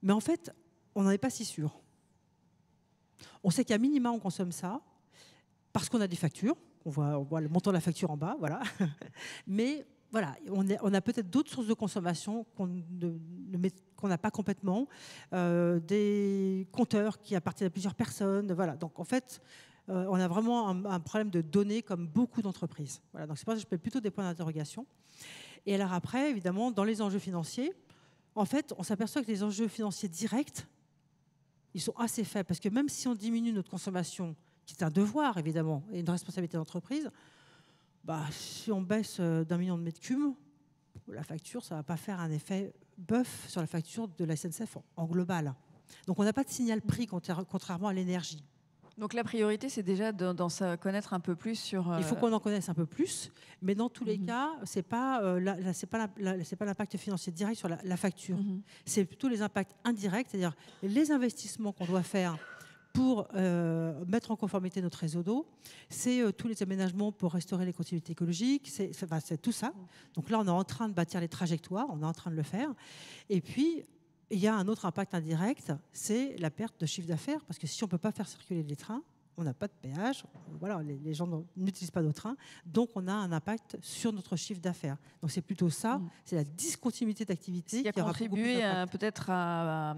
Mais en fait, on n'en est pas si sûr. On sait qu'à minima, on consomme ça parce qu'on a des factures. On voit le montant de la facture en bas, voilà. Mais voilà, on a peut-être d'autres sources de consommation qu'on n'a pas complètement, des compteurs qui appartiennent à plusieurs personnes. Voilà. Donc en fait, on a vraiment un problème de données comme beaucoup d'entreprises. Voilà. Donc c'est pour ça que je mets plutôt des points d'interrogation. Et alors après, évidemment, dans les enjeux financiers, en fait, on s'aperçoit que les enjeux financiers directs, ils sont assez faibles. Parce que même si on diminue notre consommation, qui est un devoir, évidemment, et une responsabilité d'entreprise, si on baisse d'1 million de mètres cubes, la facture, ça ne va pas faire un effet bœuf sur la facture de la SNCF en global. Donc, on n'a pas de signal prix, contrairement à l'énergie. Donc, la priorité, c'est déjà d'en connaître un peu plus sur... Il faut qu'on en connaisse un peu plus, mais dans tous les cas, ce n'est pas l'impact financier direct sur la facture. C'est plutôt les impacts indirects, c'est-à-dire les investissements qu'on doit faire pour mettre en conformité notre réseau d'eau, c'est tous les aménagements pour restaurer les continuités écologiques, c'est tout ça. Donc là, on est en train de bâtir les trajectoires, on est en train de le faire. Et puis, il y a un autre impact indirect, c'est la perte de chiffre d'affaires, parce que si on ne peut pas faire circuler les trains, on n'a pas de péage, voilà, les gens n'utilisent pas nos trains, donc on a un impact sur notre chiffre d'affaires. Donc c'est plutôt ça, c'est la discontinuité d'activité qui a contribué peut-être à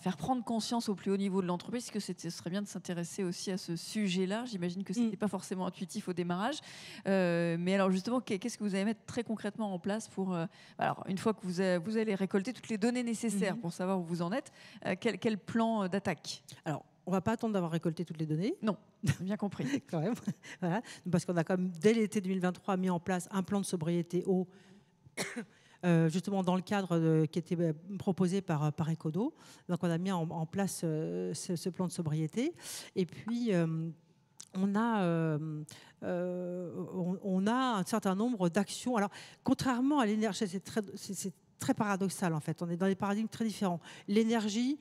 faire prendre conscience au plus haut niveau de l'entreprise, que ce serait bien de s'intéresser aussi à ce sujet-là. J'imagine que ce n'était pas forcément intuitif au démarrage. Mais alors justement, qu'est-ce que vous allez mettre très concrètement en place pour... alors, une fois que vous allez récolter toutes les données nécessaires pour savoir où vous en êtes, quel plan d'attaque? Alors, on ne va pas attendre d'avoir récolté toutes les données. Non, bien compris. Quand même. Voilà. Parce qu'on a quand même, dès l'été 2023, mis en place un plan de sobriété eau, justement dans le cadre qui était proposé par Ecodo. Donc on a mis en place ce plan de sobriété. Et puis, on a un certain nombre d'actions. Alors, contrairement à l'énergie, c'est très paradoxal en fait. On est dans des paradigmes très différents. L'énergie,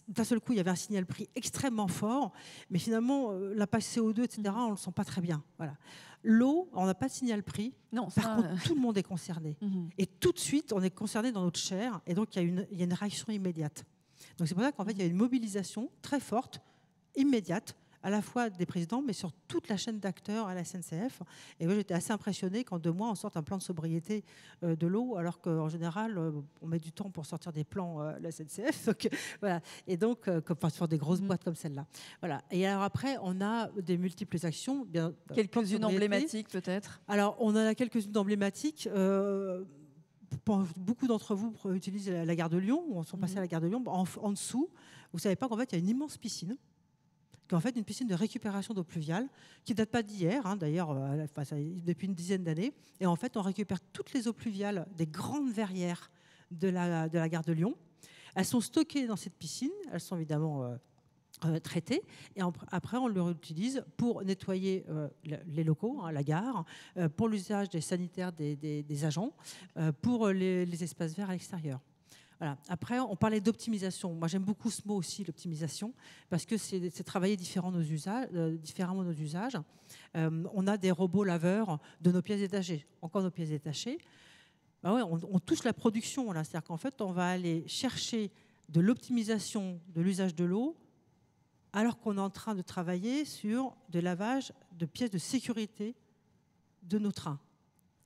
d'un seul coup, il y avait un signal prix extrêmement fort, mais finalement, l'impact CO2, etc., on ne le sent pas très bien. Voilà. L'eau, on n'a pas de signal prix. Non, par contre, tout le monde est concerné. Et tout de suite, on est concerné dans notre chair, et donc il y a une réaction immédiate. Donc c'est pour ça qu'en fait, il y a une mobilisation très forte, immédiate, à la fois des présidents, mais sur toute la chaîne d'acteurs à la SNCF. Et moi, j'étais assez impressionnée qu'en 2 mois, on sorte un plan de sobriété de l'eau, alors qu'en général, on met du temps pour sortir des plans à la SNCF. Donc, voilà. Et donc, sur des grosses boîtes comme celle-là. Voilà. Et alors après, on a des multiples actions. Quelques-unes emblématiques, peut-être? Alors, on en a quelques-unes emblématiques. Beaucoup d'entre vous utilisent la gare de Lyon, ou sont passés à la gare de Lyon. En dessous, vous ne savez pas qu'en fait, il y a une immense piscine, qui est en fait une piscine de récupération d'eau pluviale, qui ne date pas d'hier, hein, d'ailleurs, depuis une dizaine d'années. Et en fait, on récupère toutes les eaux pluviales des grandes verrières de la gare de Lyon. Elles sont stockées dans cette piscine, elles sont évidemment traitées, et après, on les réutilise pour nettoyer les locaux, hein, la gare, pour l'usage des sanitaires des agents, pour les espaces verts à l'extérieur. Voilà. Après, on parlait d'optimisation. Moi, j'aime beaucoup ce mot aussi, l'optimisation, parce que c'est travailler différemment nos usages. On a des robots laveurs de nos pièces détachées. Encore nos pièces détachées. Ben ouais, on touche la production, là. C'est-à-dire qu'en fait, on va aller chercher de l'optimisation de l'usage de l'eau, alors qu'on est en train de travailler sur de lavage de pièces de sécurité de nos trains.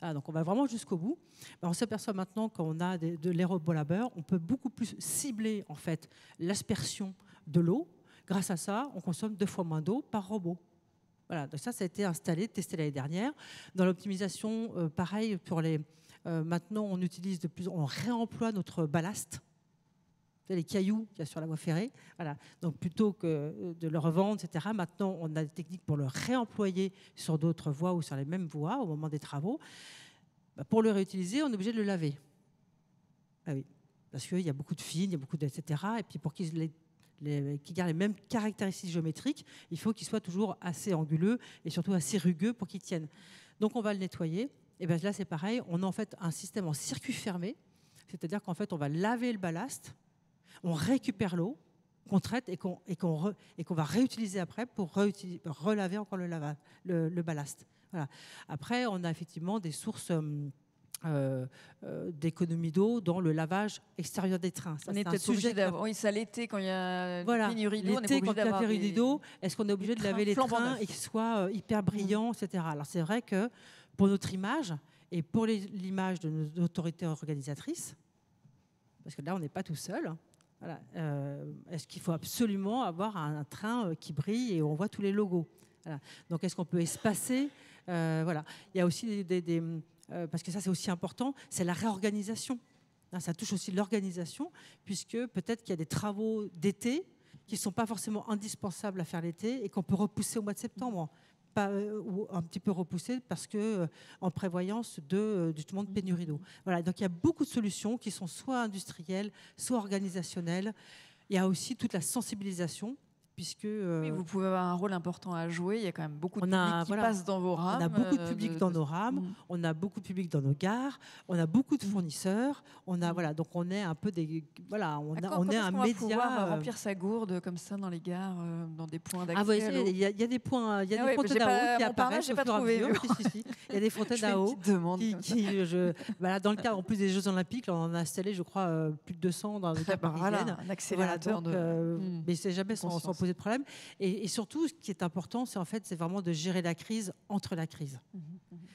Ah, donc on va vraiment jusqu'au bout. On s'aperçoit maintenant qu'on a les robots laveurs, on peut beaucoup plus cibler en fait l'aspersion de l'eau. Grâce à ça, on consomme 2 fois moins d'eau par robot. Voilà, donc ça a été installé, testé l'année dernière. Dans l'optimisation, pareil pour maintenant on utilise on réemploie notre ballast, les cailloux qu'il y a sur la voie ferrée. Voilà. Donc plutôt que de le revendre, etc., maintenant on a des techniques pour le réemployer sur d'autres voies ou sur les mêmes voies au moment des travaux. Pour le réutiliser, on est obligé de le laver. Ah oui, parce qu'il y a beaucoup de fils, il y a beaucoup etc. Et puis pour qu'ils gardent les mêmes caractéristiques géométriques, il faut qu'ils soient toujours assez anguleux et surtout assez rugueux pour qu'ils tiennent. Donc on va le nettoyer. Et bien là c'est pareil, on a en fait un système en circuit fermé, c'est-à-dire qu'en fait on va laver le ballast, on récupère l'eau qu'on traite et qu'on va réutiliser après pour relaver encore le ballast. Voilà. Après, on a effectivement des sources d'économie d'eau dans le lavage extérieur des trains. Ça, on est peut-être obligé d'avoir... Oui, ça l'été, quand il y a pénurie d'eau, on est obligé quand il y a pénurie d'eau, est-ce qu'on est obligé de laver les trains et qu'ils soient hyper brillants, etc. Alors c'est vrai que pour notre image et pour l'image de nos autorités organisatrices, parce que là, on n'est pas tout seul. Voilà. Est-ce qu'il faut absolument avoir un train qui brille et où on voit tous les logos? Voilà. Donc, est-ce qu'on peut espacer? Voilà. Il y a aussi parce que ça, c'est aussi important, c'est la réorganisation. Ça touche aussi l'organisation, puisque peut-être qu'il y a des travaux d'été qui ne sont pas forcément indispensables à faire l'été et qu'on peut repousser au mois de septembre. Ou un petit peu repoussé parce que en prévoyance justement de pénurie d'eau. Voilà, donc il y a beaucoup de solutions qui sont soit industrielles, soit organisationnelles. Il y a aussi toute la sensibilisation, puisque... oui, vous pouvez avoir un rôle important à jouer. Il y a quand même beaucoup de public qui passe dans vos rames. On a beaucoup de public dans nos rames, on a beaucoup de public dans nos gares, on a beaucoup de fournisseurs. Donc on est un peu des... Voilà, on est un média... pouvoir remplir sa gourde comme ça dans les gares, dans des points d'accès. Ah oui, il y a des points, il y a des fontaines à eau qui apparaissent au fur et à mesure. Il y a des fontaines à eau dans le cadre en plus des Jeux Olympiques, on en a installé, je crois, plus de 200 dans le cadre parisienne. Un accélérateur mais c'est jamais sans poser de problème. Et surtout, ce qui est important, c'est vraiment de gérer la crise entre la crise.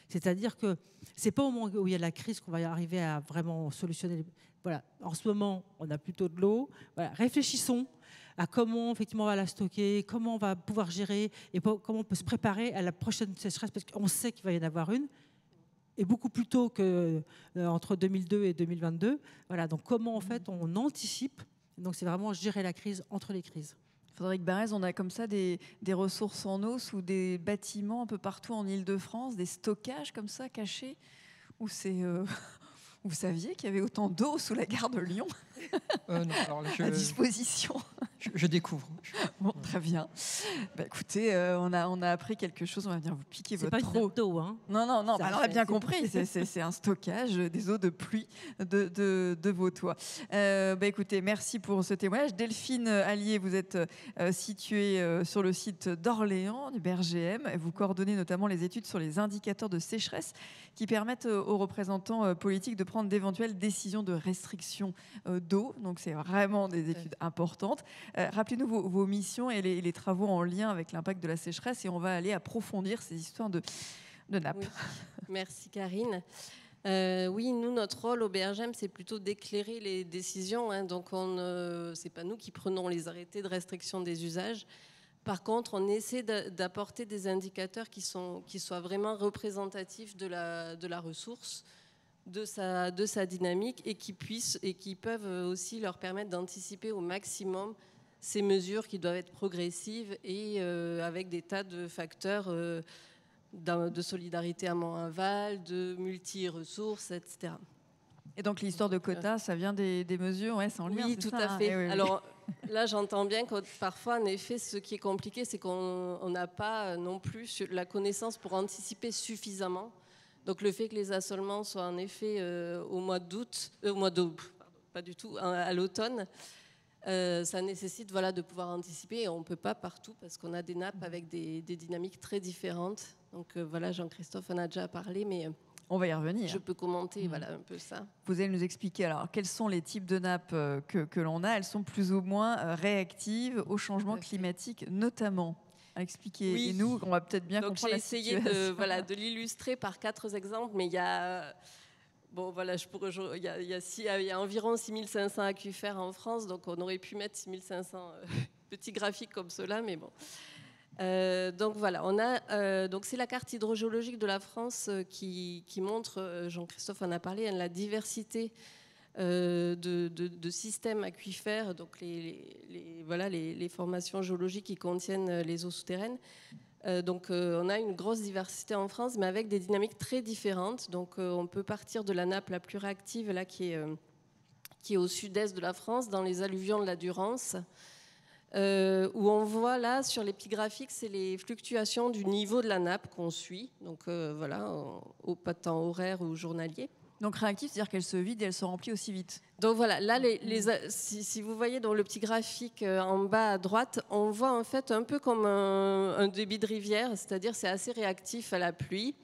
C'est-à-dire que c'est pas au moment où il y a la crise qu'on va arriver à vraiment solutionner. Voilà. En ce moment, on a plutôt de l'eau. Voilà. Réfléchissons à comment effectivement on va la stocker, comment on va pouvoir gérer et comment on peut se préparer à la prochaine sécheresse, parce qu'on sait qu'il va y en avoir une, et beaucoup plus tôt que entre 2002 et 2022. Voilà. Donc comment en fait on anticipe. Donc c'est vraiment gérer la crise entre les crises. Frédéric Barrez, on a comme ça des ressources en eau sous des bâtiments un peu partout en Île-de-France, des stockages comme ça cachés, où c'est... Vous saviez qu'il y avait autant d'eau sous la gare de Lyon non, alors là, à disposition. Je découvre. Bon, très bien. Écoutez, on a appris quelque chose. On va venir vous piquer votre eau. C'est pas une d'eau, hein. Non. On a bien compris. C'est un stockage des eaux de pluie de vos toits. Écoutez, merci pour ce témoignage. Delphine Allier, vous êtes située sur le site d'Orléans, du BRGM. Vous coordonnez notamment les études sur les indicateurs de sécheresse qui permettent aux représentants politiques de prendre d'éventuelles décisions de restriction d'eau. Donc, c'est vraiment des études importantes. Rappelez-nous vos missions et les travaux en lien avec l'impact de la sécheresse et on va aller approfondir ces histoires de nappes. Oui. Merci Karine. Oui, nous, notre rôle au BRGM, c'est plutôt d'éclairer les décisions. Donc, c'est pas nous qui prenons les arrêtés de restriction des usages. Par contre, on essaie d'apporter des indicateurs qui soient vraiment représentatifs de la ressource, de sa dynamique et qui peuvent aussi leur permettre d'anticiper au maximum ces mesures qui doivent être progressives et avec des tas de facteurs de solidarité amont-aval, de multi-ressources, etc. Et donc l'histoire de quotas, ça vient des mesures, c'est en lien. Oui, tout à fait. Oui. Alors là, j'entends bien que parfois, en effet, ce qui est compliqué, c'est qu'on n'a pas non plus la connaissance pour anticiper suffisamment. Donc le fait que les assolements soient en effet au mois d'août, pas du tout, à l'automne, ça nécessite de pouvoir anticiper. Et on ne peut pas partout parce qu'on a des nappes avec des dynamiques très différentes. Donc Jean-Christophe en a déjà parlé, mais... On va y revenir. Je peux commenter un peu ça. Vous allez nous expliquer alors quels sont les types de nappes que l'on a. Elles sont plus ou moins réactives au changement climatique notamment. Expliquez-nous, on va peut-être bien comprendre la situation. J'ai essayé de l'illustrer par 4 exemples, mais il y a... il y a environ 6500 aquifères en France, donc on aurait pu mettre 6500 petits graphiques comme cela, mais bon... donc c'est la carte hydrogéologique de la France qui montre, Jean-Christophe en a parlé, la diversité de systèmes aquifères, donc les formations géologiques qui contiennent les eaux souterraines. On a une grosse diversité en France, mais avec des dynamiques très différentes. Donc on peut partir de la nappe la plus réactive, là, qui est au sud-est de la France, dans les alluvions de la Durance. Où on voit là sur les petits graphiques, c'est les fluctuations du niveau de la nappe qu'on suit, donc pas de temps horaire ou journalier. Donc réactive, c'est-à-dire qu'elle se vide et elle se remplit aussi vite. Donc voilà, là, si vous voyez dans le petit graphique en bas à droite, on voit en fait un peu comme un débit de rivière, c'est-à-dire c'est assez réactif à la pluie.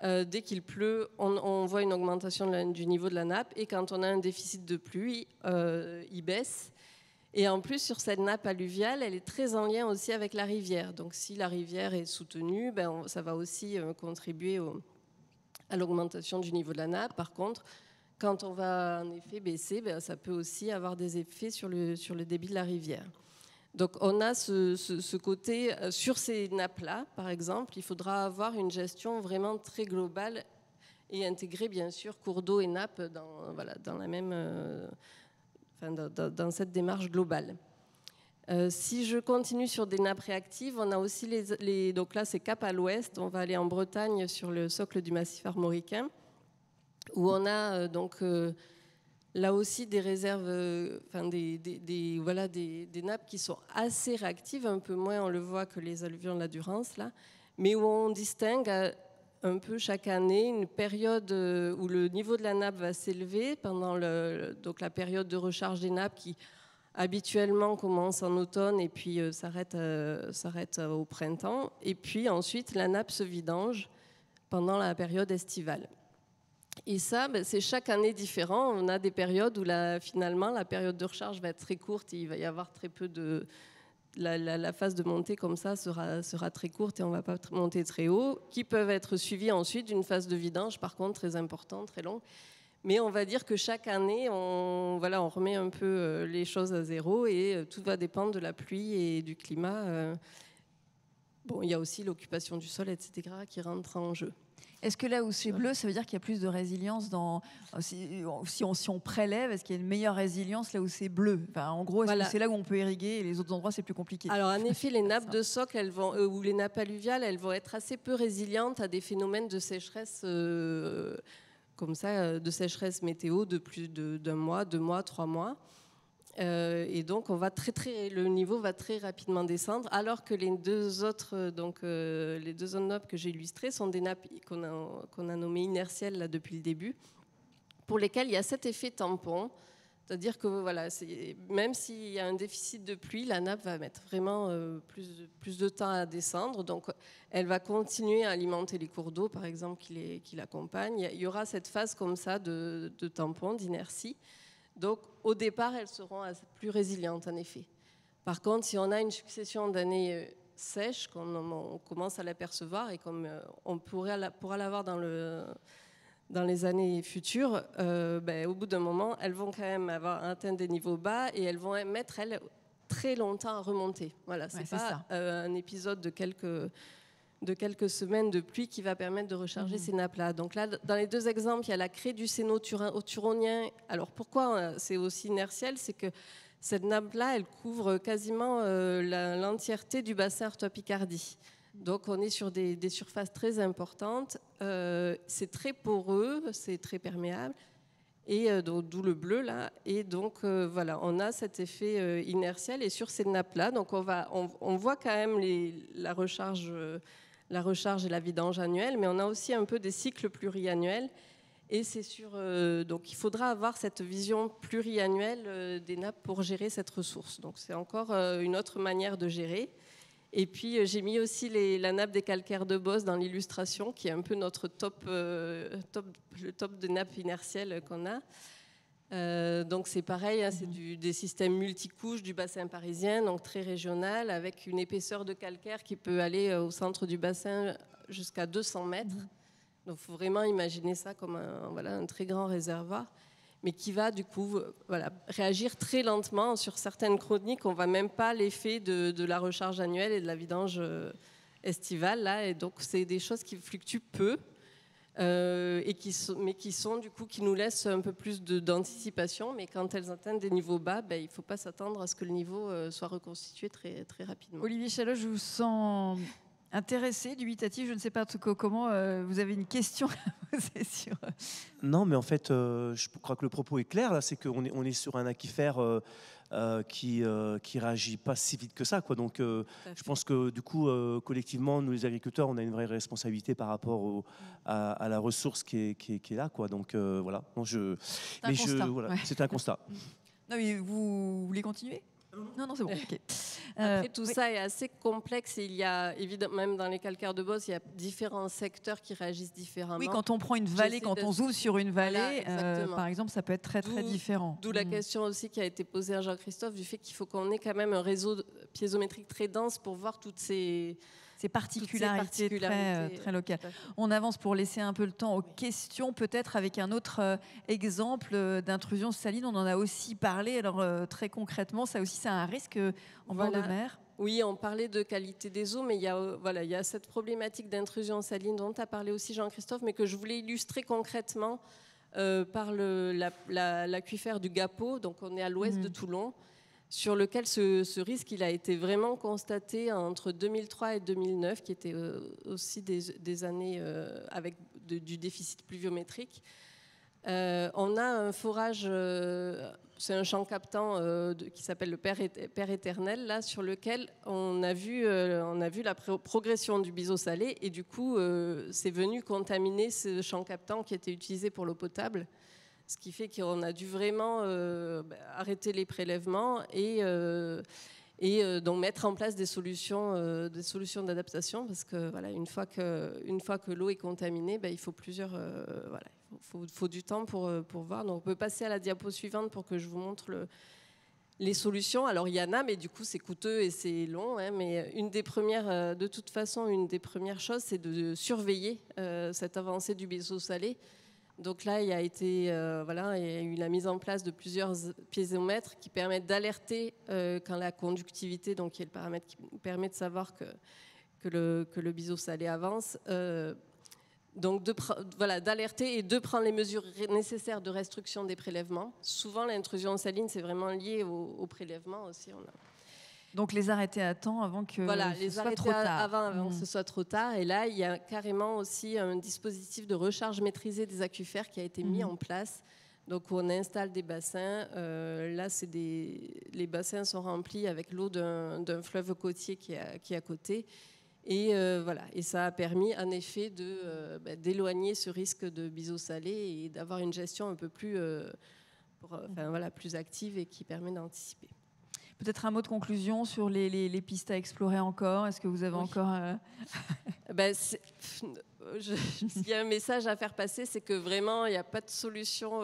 Dès qu'il pleut, on voit une augmentation du niveau de la nappe, et quand on a un déficit de pluie, il baisse. Et en plus, sur cette nappe alluviale, elle est très en lien aussi avec la rivière. Donc si la rivière est soutenue, ça va aussi contribuer à l'augmentation du niveau de la nappe. Par contre, quand on va en effet baisser, ça peut aussi avoir des effets sur le débit de la rivière. Donc on a ce côté, sur ces nappes-là, par exemple, il faudra avoir une gestion vraiment très globale et intégrer bien sûr cours d'eau et nappes dans la même... dans cette démarche globale. Si je continue sur des nappes réactives, on a aussi donc là c'est cap à l'ouest, on va aller en Bretagne sur le socle du massif armoricain, où on a là aussi des réserves, des nappes qui sont assez réactives, un peu moins on le voit que les alluvions de la Durance, là, mais où on distingue un peu chaque année une période où le niveau de la nappe va s'élever pendant donc la période de recharge des nappes qui habituellement commence en automne et puis s'arrête au printemps. Et puis ensuite, la nappe se vidange pendant la période estivale. Et ça, c'est chaque année différent. On a des périodes où finalement la période de recharge va être très courte et il va y avoir très peu de... La phase de montée comme ça sera très courte et on ne va pas monter très haut, qui peuvent être suivies ensuite d'une phase de vidange, par contre très importante, très longue. Mais on va dire que chaque année, on remet un peu les choses à zéro et tout va dépendre de la pluie et du climat. Bon, il y a aussi l'occupation du sol, etc., qui rentre en jeu. Est-ce que là où c'est bleu, ça veut dire qu'il y a plus de résilience si on prélève, est-ce qu'il y a une meilleure résilience là où c'est bleu? Enfin, en gros, est-ce que c'est là où on peut irriguer et les autres endroits, c'est plus compliqué? Alors, en effet, les nappes de socle ou les nappes alluviales, elles vont être assez peu résilientes à des phénomènes de sécheresse comme ça, de sécheresse météo de plus d'un mois, 2 mois, 3 mois. Et donc, le niveau va très rapidement descendre, alors que les deux autres nappes que j'ai illustrées sont des nappes qu'on a nommées inertielles là, depuis le début, pour lesquelles il y a cet effet tampon. C'est-à-dire que même s'il y a un déficit de pluie, la nappe va mettre vraiment plus de temps à descendre. Donc, elle va continuer à alimenter les cours d'eau, par exemple, qui l'accompagnent. Il y aura cette phase comme ça de tampon, d'inertie. Donc, au départ, elles seront plus résilientes, en effet. Par contre, si on a une succession d'années sèches, comme on commence à l'apercevoir, et comme on pourra l'avoir dans les années futures, au bout d'un moment, elles vont quand même avoir atteint des niveaux bas et elles vont mettre, très longtemps à remonter. Voilà, c'est pas un épisode de quelques semaines de pluie qui va permettre de recharger ces nappes-là. Donc là, dans les deux exemples, il y a la craie du Séno-Turonien. Alors pourquoi c'est aussi inertiel? C'est que cette nappe-là, elle couvre quasiment l'entièreté du bassin Artois-Picardie. Donc on est sur des surfaces très importantes. C'est très poreux, c'est très perméable. Et d'où le bleu là, et donc on a cet effet inertiel, et sur ces nappes-là, donc on voit quand même la recharge et la vidange annuelle, mais on a aussi un peu des cycles pluriannuels, et c'est donc il faudra avoir cette vision pluriannuelle des nappes pour gérer cette ressource. Donc c'est encore une autre manière de gérer. Et puis, j'ai mis aussi la nappe des calcaires de Beauce dans l'illustration, qui est un peu notre le top de nappes inertielles qu'on a. Donc, c'est pareil, hein, c'est des systèmes multicouches du bassin parisien, donc très régional, avec une épaisseur de calcaire qui peut aller au centre du bassin jusqu'à 200 mètres. Donc, il faut vraiment imaginer ça comme un très grand réservoir, mais qui va du coup réagir très lentement sur certaines chroniques. On ne voit même pas l'effet de la recharge annuelle et de la vidange estivale là, et donc c'est des choses qui fluctuent peu mais qui nous laissent un peu plus d'anticipation. Mais quand elles atteignent des niveaux bas, il ne faut pas s'attendre à ce que le niveau soit reconstitué très, très rapidement. Olivier Chalot, je vous sens intéressé, dubitatif, je ne sais pas comment, vous avez une question à poser sur... Non, mais en fait, je crois que le propos est clair, là, c'est qu'on est sur un aquifère qui réagit pas si vite que ça, quoi. Donc, je pense que du coup, collectivement, nous les agriculteurs, on a une vraie responsabilité par rapport à la ressource qui est là, quoi. Donc, voilà. C'est un constat. Non, mais vous voulez continuer ? Non, c'est bon. Okay. Après, tout ça est assez complexe. Et il y a, évidemment, même dans les calcaires de Beauce, il y a différents secteurs qui réagissent différemment. Oui, quand on prend une vallée, on zoome sur une vallée, par exemple, ça peut être très, très différent. D'où la question aussi qui a été posée à Jean-Christophe, du fait qu'il faut qu'on ait quand même un réseau piézométrique très dense pour voir toutes ces particularités très locales. On avance pour laisser un peu le temps aux questions, peut-être avec un autre exemple d'intrusion saline. On en a aussi parlé. Alors, très concrètement, ça aussi, c'est un risque en bord de mer. Oui, on parlait de qualité des eaux, mais il y a cette problématique d'intrusion saline dont a parlé aussi Jean-Christophe, mais que je voulais illustrer concrètement par l'aquifère du Gapeau. Donc, on est à l'ouest de Toulon, sur lequel ce risque il a été vraiment constaté entre 2003 et 2009, qui étaient aussi des années avec du déficit pluviométrique. On a un forage, c'est un champ captant qui s'appelle le Père éternel, là, sur lequel on a vu la progression du biseau salé, et du coup, c'est venu contaminer ce champ captant qui était utilisé pour l'eau potable, ce qui fait qu'on a dû vraiment arrêter les prélèvements et donc mettre en place des solutions d'adaptation, parce que voilà, une fois que l'eau est contaminée, il faut faut du temps pour voir. Donc on peut passer à la diapo suivante pour que je vous montre les solutions. Alors il y en a, mais du coup c'est coûteux et c'est long, hein, mais de toute façon, une des premières choses, c'est de surveiller cette avancée du biseau salé. Donc là, il y a eu la mise en place de plusieurs piézomètres qui permettent d'alerter quand la conductivité, donc qui est le paramètre qui permet de savoir que le biseau salé avance. Donc d'alerter et de prendre les mesures nécessaires de restriction des prélèvements. Souvent, l'intrusion saline, c'est vraiment lié au prélèvement aussi. Donc les arrêter à temps avant que ce soit trop tard. Avant que ce soit trop tard. Et là, il y a carrément aussi un dispositif de recharge maîtrisée des aquifères qui a été mis en place. Donc on installe des bassins. Là, les bassins sont remplis avec l'eau d'un fleuve côtier qui est à côté. Et ça a permis en effet d'éloigner ce risque de biseau salé et d'avoir une gestion un peu plus, plus active et qui permet d'anticiper. Peut-être un mot de conclusion sur les pistes à explorer encore. Est-ce que vous avez encore... S'il y a un message à faire passer, c'est que vraiment, il n'y a pas de solution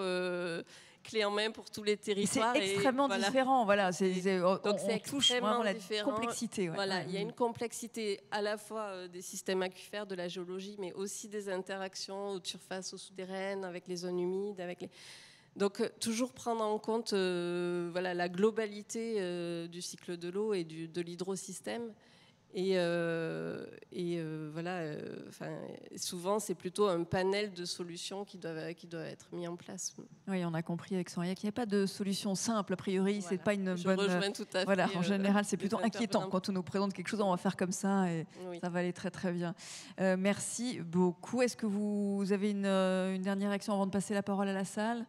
clé en main pour tous les territoires. C'est extrêmement différent. Voilà. Donc c'est extrêmement différent. La complexité. Ouais. Voilà, il y a une complexité à la fois des systèmes aquifères, de la géologie, mais aussi des interactions haute surface ou souterraines avec les zones humides, Donc, toujours prendre en compte la globalité du cycle de l'eau et de l'hydrosystème. Souvent, c'est plutôt un panel de solutions qui doivent être mis en place. Oui, on a compris avec Soria qu'il n'y a pas de solution simple. A priori, c'est pas une bonne... Je rejoins tout à fait. Voilà, en général, c'est plutôt inquiétant quand on nous présente quelque chose, on va faire comme ça et ça va aller très très bien. Merci beaucoup. Est-ce que vous avez une dernière réaction avant de passer la parole à la salle ?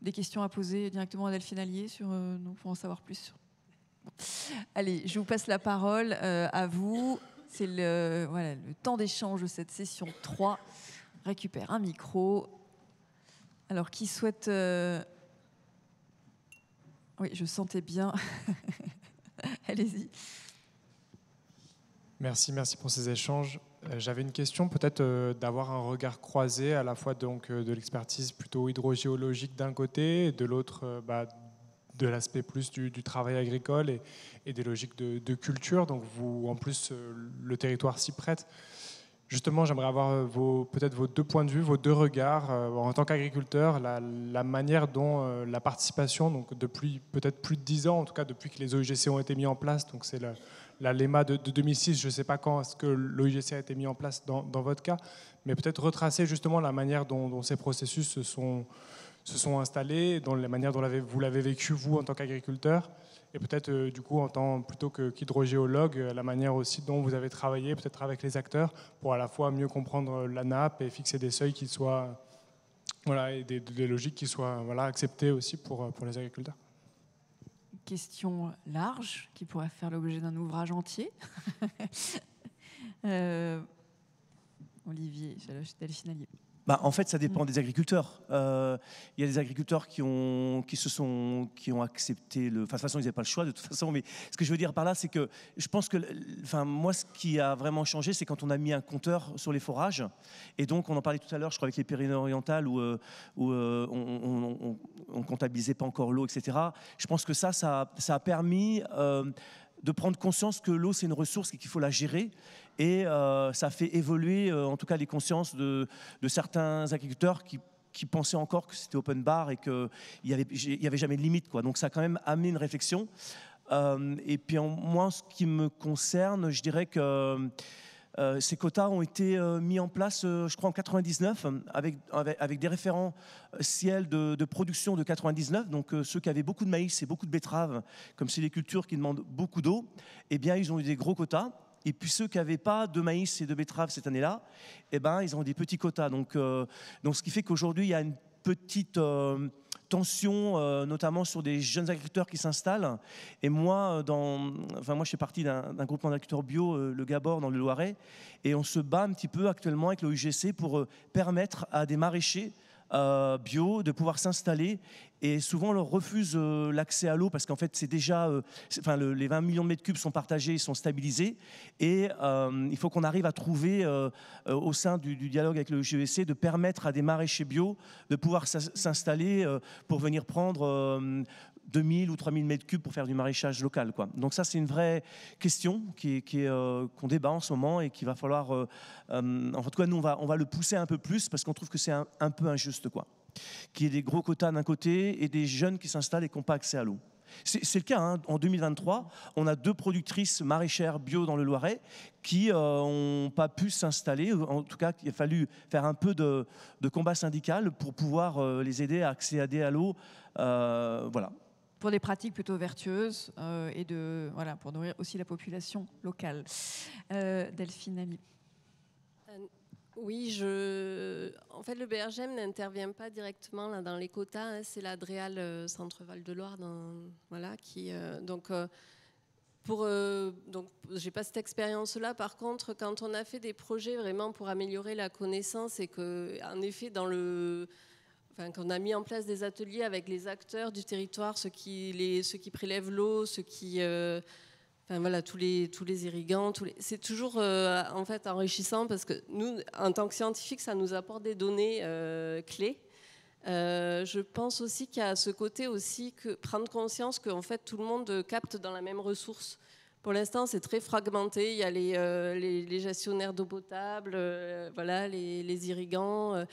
Des questions à poser directement à Delphine Allier pour en savoir plus. Allez, je vous passe la parole à vous. C'est le temps d'échange de cette session 3. Récupère un micro. Alors, qui souhaite... Oui, je sentais bien. Allez-y. Merci pour ces échanges. J'avais une question, peut-être d'avoir un regard croisé à la fois donc, de l'expertise plutôt hydrogéologique d'un côté et de l'autre de l'aspect plus du travail agricole et des logiques de culture. Donc vous, en plus, le territoire s'y prête. Justement, j'aimerais avoir peut-être vos deux points de vue, vos deux regards en tant qu'agriculteur, la manière dont la participation, donc depuis peut-être plus de 10 ans, en tout cas depuis que les OIGC ont été mis en place, donc c'est la LEMA de 2006, je ne sais pas quand est-ce que l'OIGC a été mis en place dans votre cas, mais peut-être retracer justement la manière dont ces processus se sont installés, dans la manière dont vous l'avez vécu, vous, en tant qu'agriculteur, et peut-être, du coup, plutôt qu'hydrogéologue, la manière aussi dont vous avez travaillé, peut-être avec les acteurs, pour à la fois mieux comprendre la nappe et fixer des seuils qui soient, et des logiques qui soient acceptées aussi pour les agriculteurs. Question large qui pourrait faire l'objet d'un ouvrage entier. Olivier, Delphine Allier. En fait, ça dépend des agriculteurs. Il y a des agriculteurs qui ont accepté de toute façon, ils n'avaient pas le choix de toute façon. Mais ce que je veux dire par là, c'est que je pense que, moi, ce qui a vraiment changé, c'est quand on a mis un compteur sur les forages. Et donc, on en parlait tout à l'heure, je crois, avec les Pyrénées-Orientales, où on comptabilisait pas encore l'eau, etc. Je pense que ça a permis de prendre conscience que l'eau, c'est une ressource et qu'il faut la gérer. Et ça fait évoluer, en tout cas, les consciences de certains agriculteurs qui pensaient encore que c'était open bar et qu'il n'y avait jamais de limite, quoi. Donc ça a quand même amené une réflexion. Et puis, moi, en ce qui me concerne, je dirais que ces quotas ont été mis en place, je crois, en 99, avec des référentiels de production de 99. Donc, ceux qui avaient beaucoup de maïs et beaucoup de betteraves, comme c'est des cultures qui demandent beaucoup d'eau, eh bien, ils ont eu des gros quotas. Et puis ceux qui n'avaient pas de maïs et de betteraves cette année-là, eh ben, ils ont des petits quotas. Donc, ce qui fait qu'aujourd'hui, il y a une petite tension, notamment sur des jeunes agriculteurs qui s'installent. Et moi, moi, je fais partie d'un groupement d'agriculteurs bio, le Gabor, dans le Loiret, et on se bat un petit peu actuellement avec le UGC pour permettre à des maraîchers bio de pouvoir s'installer, et souvent on leur refuse l'accès à l'eau parce qu'en fait c'est déjà les 20 millions de mètres cubes sont partagés, ils sont stabilisés, et il faut qu'on arrive à trouver au sein du dialogue avec le GEC de permettre à des maraîchers bio de pouvoir s'installer pour venir prendre 2000 ou 3000 mètres cubes pour faire du maraîchage local, quoi. Donc ça, c'est une vraie question qu'on débat en ce moment, et qu'il va falloir... en tout cas, nous, on va le pousser un peu plus parce qu'on trouve que c'est un peu injuste, quoi. Qu'il y ait des gros quotas d'un côté et des jeunes qui s'installent et qui n'ont pas accès à l'eau. C'est le cas, hein. En 2023, on a 2 productrices maraîchères bio dans le Loiret qui n'ont pas pu s'installer. En tout cas, il a fallu faire un peu de combat syndical pour pouvoir les aider à accéder à l'eau. Voilà. Pour des pratiques plutôt vertueuses et pour nourrir aussi la population locale. Delphine Ali. Oui, en fait, le BRGM n'intervient pas directement là, dans les quotas, hein. C'est la DREAL Centre-Val de Loire, qui... donc, j'ai pas cette expérience-là. Par contre, quand on a fait des projets vraiment pour améliorer la connaissance, et qu'en effet, qu'on a mis en place des ateliers avec les acteurs du territoire, ceux qui prélèvent l'eau, ceux qui... tous les irrigants, c'est toujours en fait enrichissant, parce que nous, en tant que scientifiques, ça nous apporte des données clés. Je pense aussi qu'il y a ce côté aussi, que prendre conscience qu'en fait tout le monde capte dans la même ressource. Pour l'instant, c'est très fragmenté. Il y a les gestionnaires d'eau potable, les irrigants.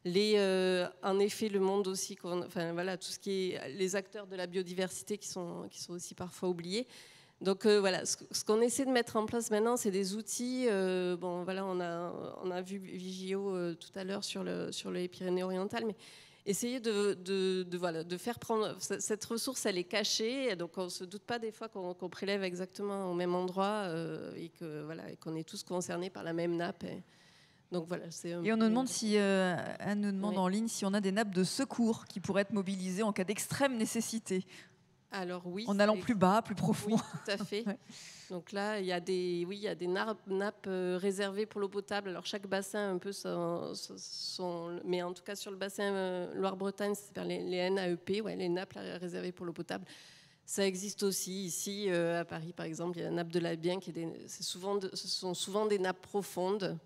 En effet, le monde aussi, tout ce qui est les acteurs de la biodiversité qui sont aussi parfois oubliés. Donc ce qu'on essaie de mettre en place maintenant, c'est des outils. On a vu Vigio tout à l'heure sur les Pyrénées-Orientales, mais essayer de faire prendre cette ressource, elle est cachée, donc on ne se doute pas des fois qu'on prélève exactement au même endroit, et qu'on est tous concernés par la même nappe. Donc et on nous demande Anne nous demande en ligne si on a des nappes de secours qui pourraient être mobilisées en cas d'extrême nécessité. Alors oui. En allant plus bas, plus profond. Oui, tout à fait. Ouais. Donc là, il y a des nappes réservées pour l'eau potable. Alors chaque bassin un peu mais en tout cas sur le bassin Loire-Bretagne, c'est les NAEP, les nappes réservées pour l'eau potable. Ça existe aussi ici à Paris, par exemple. Il y a la nappe de la Bienne ce sont souvent des nappes profondes.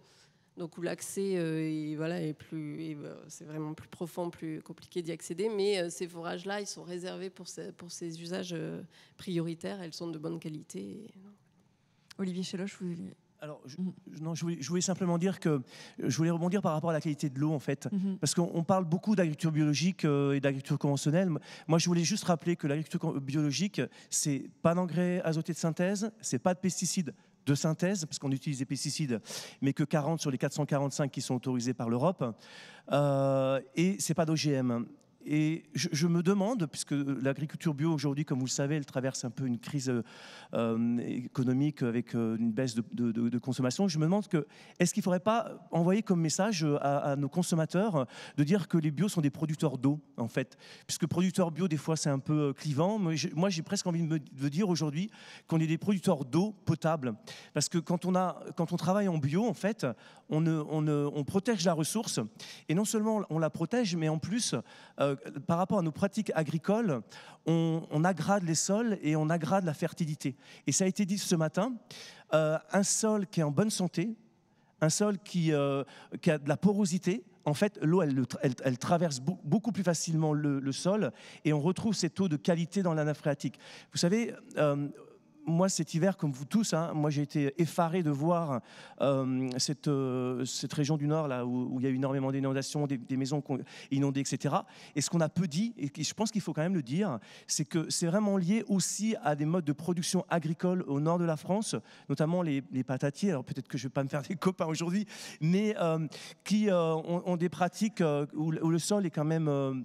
Donc où l'accès c'est vraiment plus profond, plus compliqué d'y accéder. Mais ces forages-là, ils sont réservés pour ces usages prioritaires. Elles sont de bonne qualité. Olivier Cheloche, vous... Alors, je voulais simplement dire que je voulais rebondir par rapport à la qualité de l'eau, en fait. Parce qu'on parle beaucoup d'agriculture biologique et d'agriculture conventionnelle. Moi, je voulais juste rappeler que l'agriculture biologique, c'est pas d'engrais azotés de synthèse, c'est pas de pesticides de synthèse, parce qu'on utilise des pesticides, mais que 40 sur les 445 qui sont autorisés par l'Europe, et c'est pas d'OGM. Et je me demande, puisque l'agriculture bio aujourd'hui, comme vous le savez, elle traverse un peu une crise économique avec une baisse de consommation, je me demande est-ce qu'il ne faudrait pas envoyer comme message à nos consommateurs de dire que les bio sont des producteurs d'eau, en fait. Puisque producteurs bio, des fois, c'est un peu clivant. Moi, j'ai presque envie de dire aujourd'hui qu'on est des producteurs d'eau potable. Parce que quand on travaille en bio, en fait, on protège la ressource. Et non seulement on la protège, mais en plus... par rapport à nos pratiques agricoles, on agrade les sols et on agrade la fertilité. Et ça a été dit ce matin, un sol qui est en bonne santé, un sol qui a de la porosité, en fait, l'eau, elle traverse beaucoup plus facilement le sol, et on retrouve cette eau de qualité dans la nappe phréatique. Vous savez... moi, cet hiver, comme vous tous, moi j'ai été effaré de voir cette région du Nord là, où il y a eu énormément d'inondations, des maisons inondées, etc. Et ce qu'on a peu dit, et je pense qu'il faut quand même le dire, c'est que c'est vraiment lié aussi à des modes de production agricole au nord de la France, notamment les patatiers. Alors peut-être que je ne vais pas me faire des copains aujourd'hui, mais qui ont des pratiques où le sol est quand même...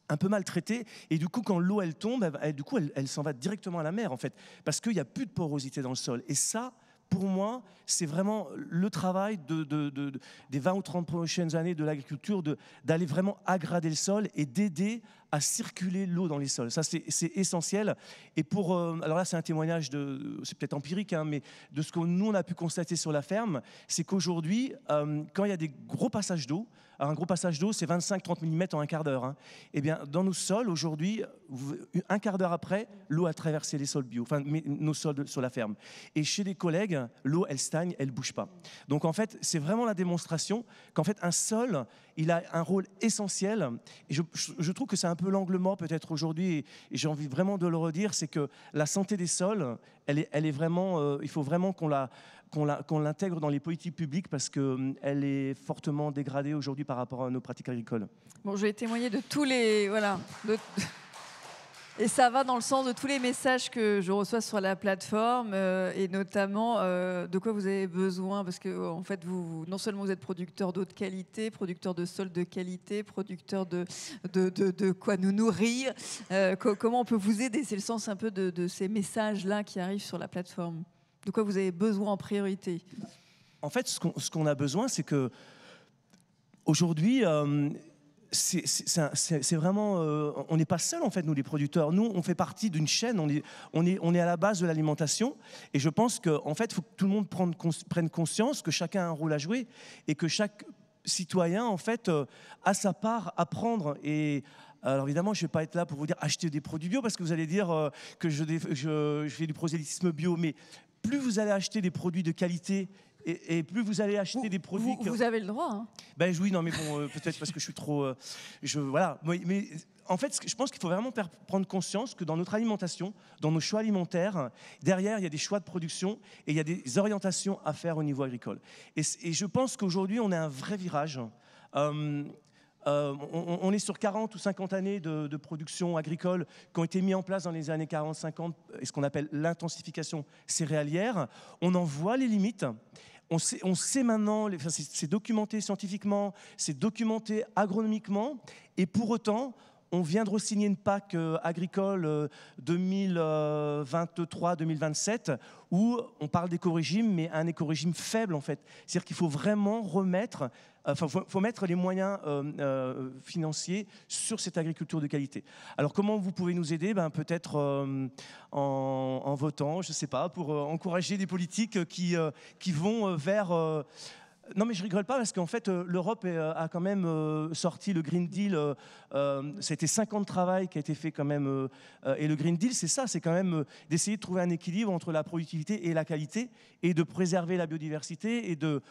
un peu maltraité, et du coup quand l'eau elle tombe, elle s'en va directement à la mer, en fait, parce qu'il n'y a plus de porosité dans le sol. Et ça, pour moi, c'est vraiment le travail des 20 ou 30 prochaines années de l'agriculture, d'aller vraiment aggrader le sol et d'aider à circuler l'eau dans les sols. Ça, c'est essentiel. Et alors là, c'est un témoignage, c'est peut-être empirique, hein, mais de ce que nous, on a pu constater sur la ferme, c'est qu'aujourd'hui, quand il y a des gros passages d'eau, un gros passage d'eau, c'est 25-30 mm en un quart d'heure. Hein. Eh bien, dans nos sols, aujourd'hui, un quart d'heure après, l'eau a traversé les sols bio, enfin nos sols sur la ferme. Et chez les collègues, l'eau, elle stagne, elle ne bouge pas. Donc, en fait, c'est vraiment la démonstration qu'en fait, un sol, il a un rôle essentiel. Et je trouve que c'est un peu l'angle mort peut-être aujourd'hui, et j'ai envie vraiment de le redire, c'est que la santé des sols, elle est vraiment, il faut vraiment qu'on l'intègre dans les politiques publiques parce qu'elle est fortement dégradée aujourd'hui par rapport à nos pratiques agricoles. Bon, je vais témoigner de tous les... Voilà. Et ça va dans le sens de tous les messages que je reçois sur la plateforme et notamment de quoi vous avez besoin parce que en fait, non seulement vous êtes producteur d'eau de qualité, producteur de sol de qualité, producteur de quoi nous nourrir. Comment on peut vous aider? C'est le sens un peu de ces messages-là qui arrivent sur la plateforme. De quoi vous avez besoin en priorité? En fait, ce qu'on a besoin, c'est que aujourd'hui, c'est vraiment, on n'est pas seul en fait, nous les producteurs. Nous, on fait partie d'une chaîne. On est à la base de l'alimentation. Et je pense qu'en fait, il faut que tout le monde prenne conscience que chacun a un rôle à jouer et que chaque citoyen en fait a sa part à prendre. Et alors évidemment, je ne vais pas être là pour vous dire acheter des produits bio parce que vous allez dire que je fais du prosélytisme bio, mais plus vous allez acheter des produits de qualité et plus vous allez acheter des produits... Vous avez le droit. Hein. Ben oui, non, mais bon, peut-être parce que je suis trop... voilà. Mais en fait, je pense qu'il faut vraiment prendre conscience que dans notre alimentation, dans nos choix alimentaires, derrière, il y a des choix de production et il y a des orientations à faire au niveau agricole. Et je pense qu'aujourd'hui, on a un vrai virage. On est sur 40 ou 50 années de production agricole qui ont été mis en place dans les années 40-50, et ce qu'on appelle l'intensification céréalière. On en voit les limites. On sait maintenant, c'est documenté scientifiquement, c'est documenté agronomiquement, et pour autant, on vient de re-signer une PAC agricole 2023-2027 où on parle d'éco-régime, mais un éco-régime faible en fait. C'est-à-dire qu'il faut vraiment remettre, faut mettre les moyens financiers sur cette agriculture de qualité. Alors comment vous pouvez nous aider? Peut-être en votant, je ne sais pas, pour encourager des politiques qui vont vers... Non, mais je rigole pas parce qu'en fait, l'Europe a quand même sorti le Green Deal. C'était 5 ans de travail qui a été fait quand même. Et le Green Deal, c'est ça, c'est quand même d'essayer de trouver un équilibre entre la productivité et la qualité et de préserver la biodiversité et de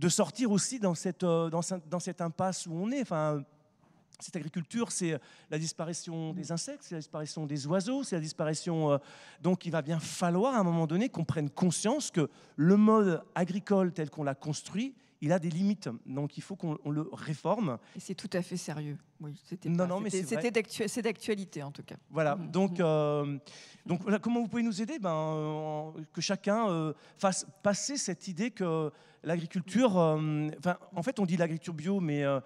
sortir aussi dans cette impasse où on est. Enfin, cette agriculture, c'est la disparition des insectes, c'est la disparition des oiseaux, c'est la disparition... donc il va bien falloir à un moment donné qu'on prenne conscience que le mode agricole tel qu'on l'a construit, il a des limites. Donc il faut qu'on le réforme. Et c'est tout à fait sérieux. Oui, c'est d'actualité en tout cas. Voilà, donc voilà, comment vous pouvez nous aider? Que chacun fasse passer cette idée que l'agriculture, en fait on dit l'agriculture bio, mais à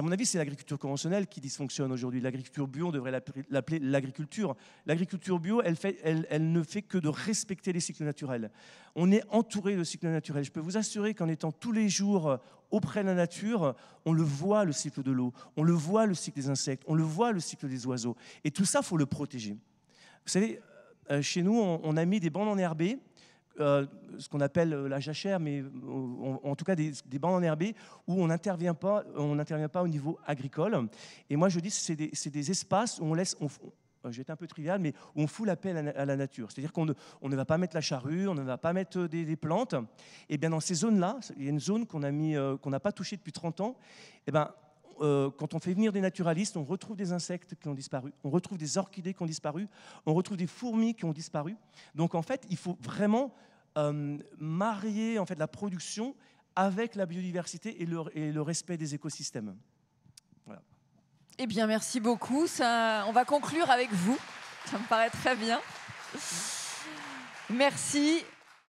mon avis c'est l'agriculture conventionnelle qui dysfonctionne aujourd'hui. L'agriculture bio, on devrait l'appeler l'agriculture. L'agriculture bio, elle ne fait que de respecter les cycles naturels. On est entouré de cycles naturels. Je peux vous assurer qu'en étant tous les jours auprès de la nature, on le voit le cycle de l'eau, on le voit le cycle des insectes, on le voit le cycle des oiseaux. Et tout ça, il faut le protéger. Vous savez, chez nous, on a mis des bandes enherbées, ce qu'on appelle la jachère, mais en tout cas des bandes enherbées où on n'intervient pas au niveau agricole. Et moi, je dis que c'est des espaces où on laisse... je vais être un peu trivial, mais où on fout la paix à la nature. C'est-à-dire qu'on ne va pas mettre la charrue, on ne va pas mettre des plantes. Et bien dans ces zones-là, il y a une zone qu'on n'a pas touchée depuis 30 ans. Et bien, quand on fait venir des naturalistes, on retrouve des insectes qui ont disparu, on retrouve des orchidées qui ont disparu, on retrouve des fourmis qui ont disparu. Donc en fait, il faut vraiment marier en fait, la production avec la biodiversité et le respect des écosystèmes. Voilà. Eh bien, merci beaucoup. On va conclure avec vous. Ça me paraît très bien. Merci.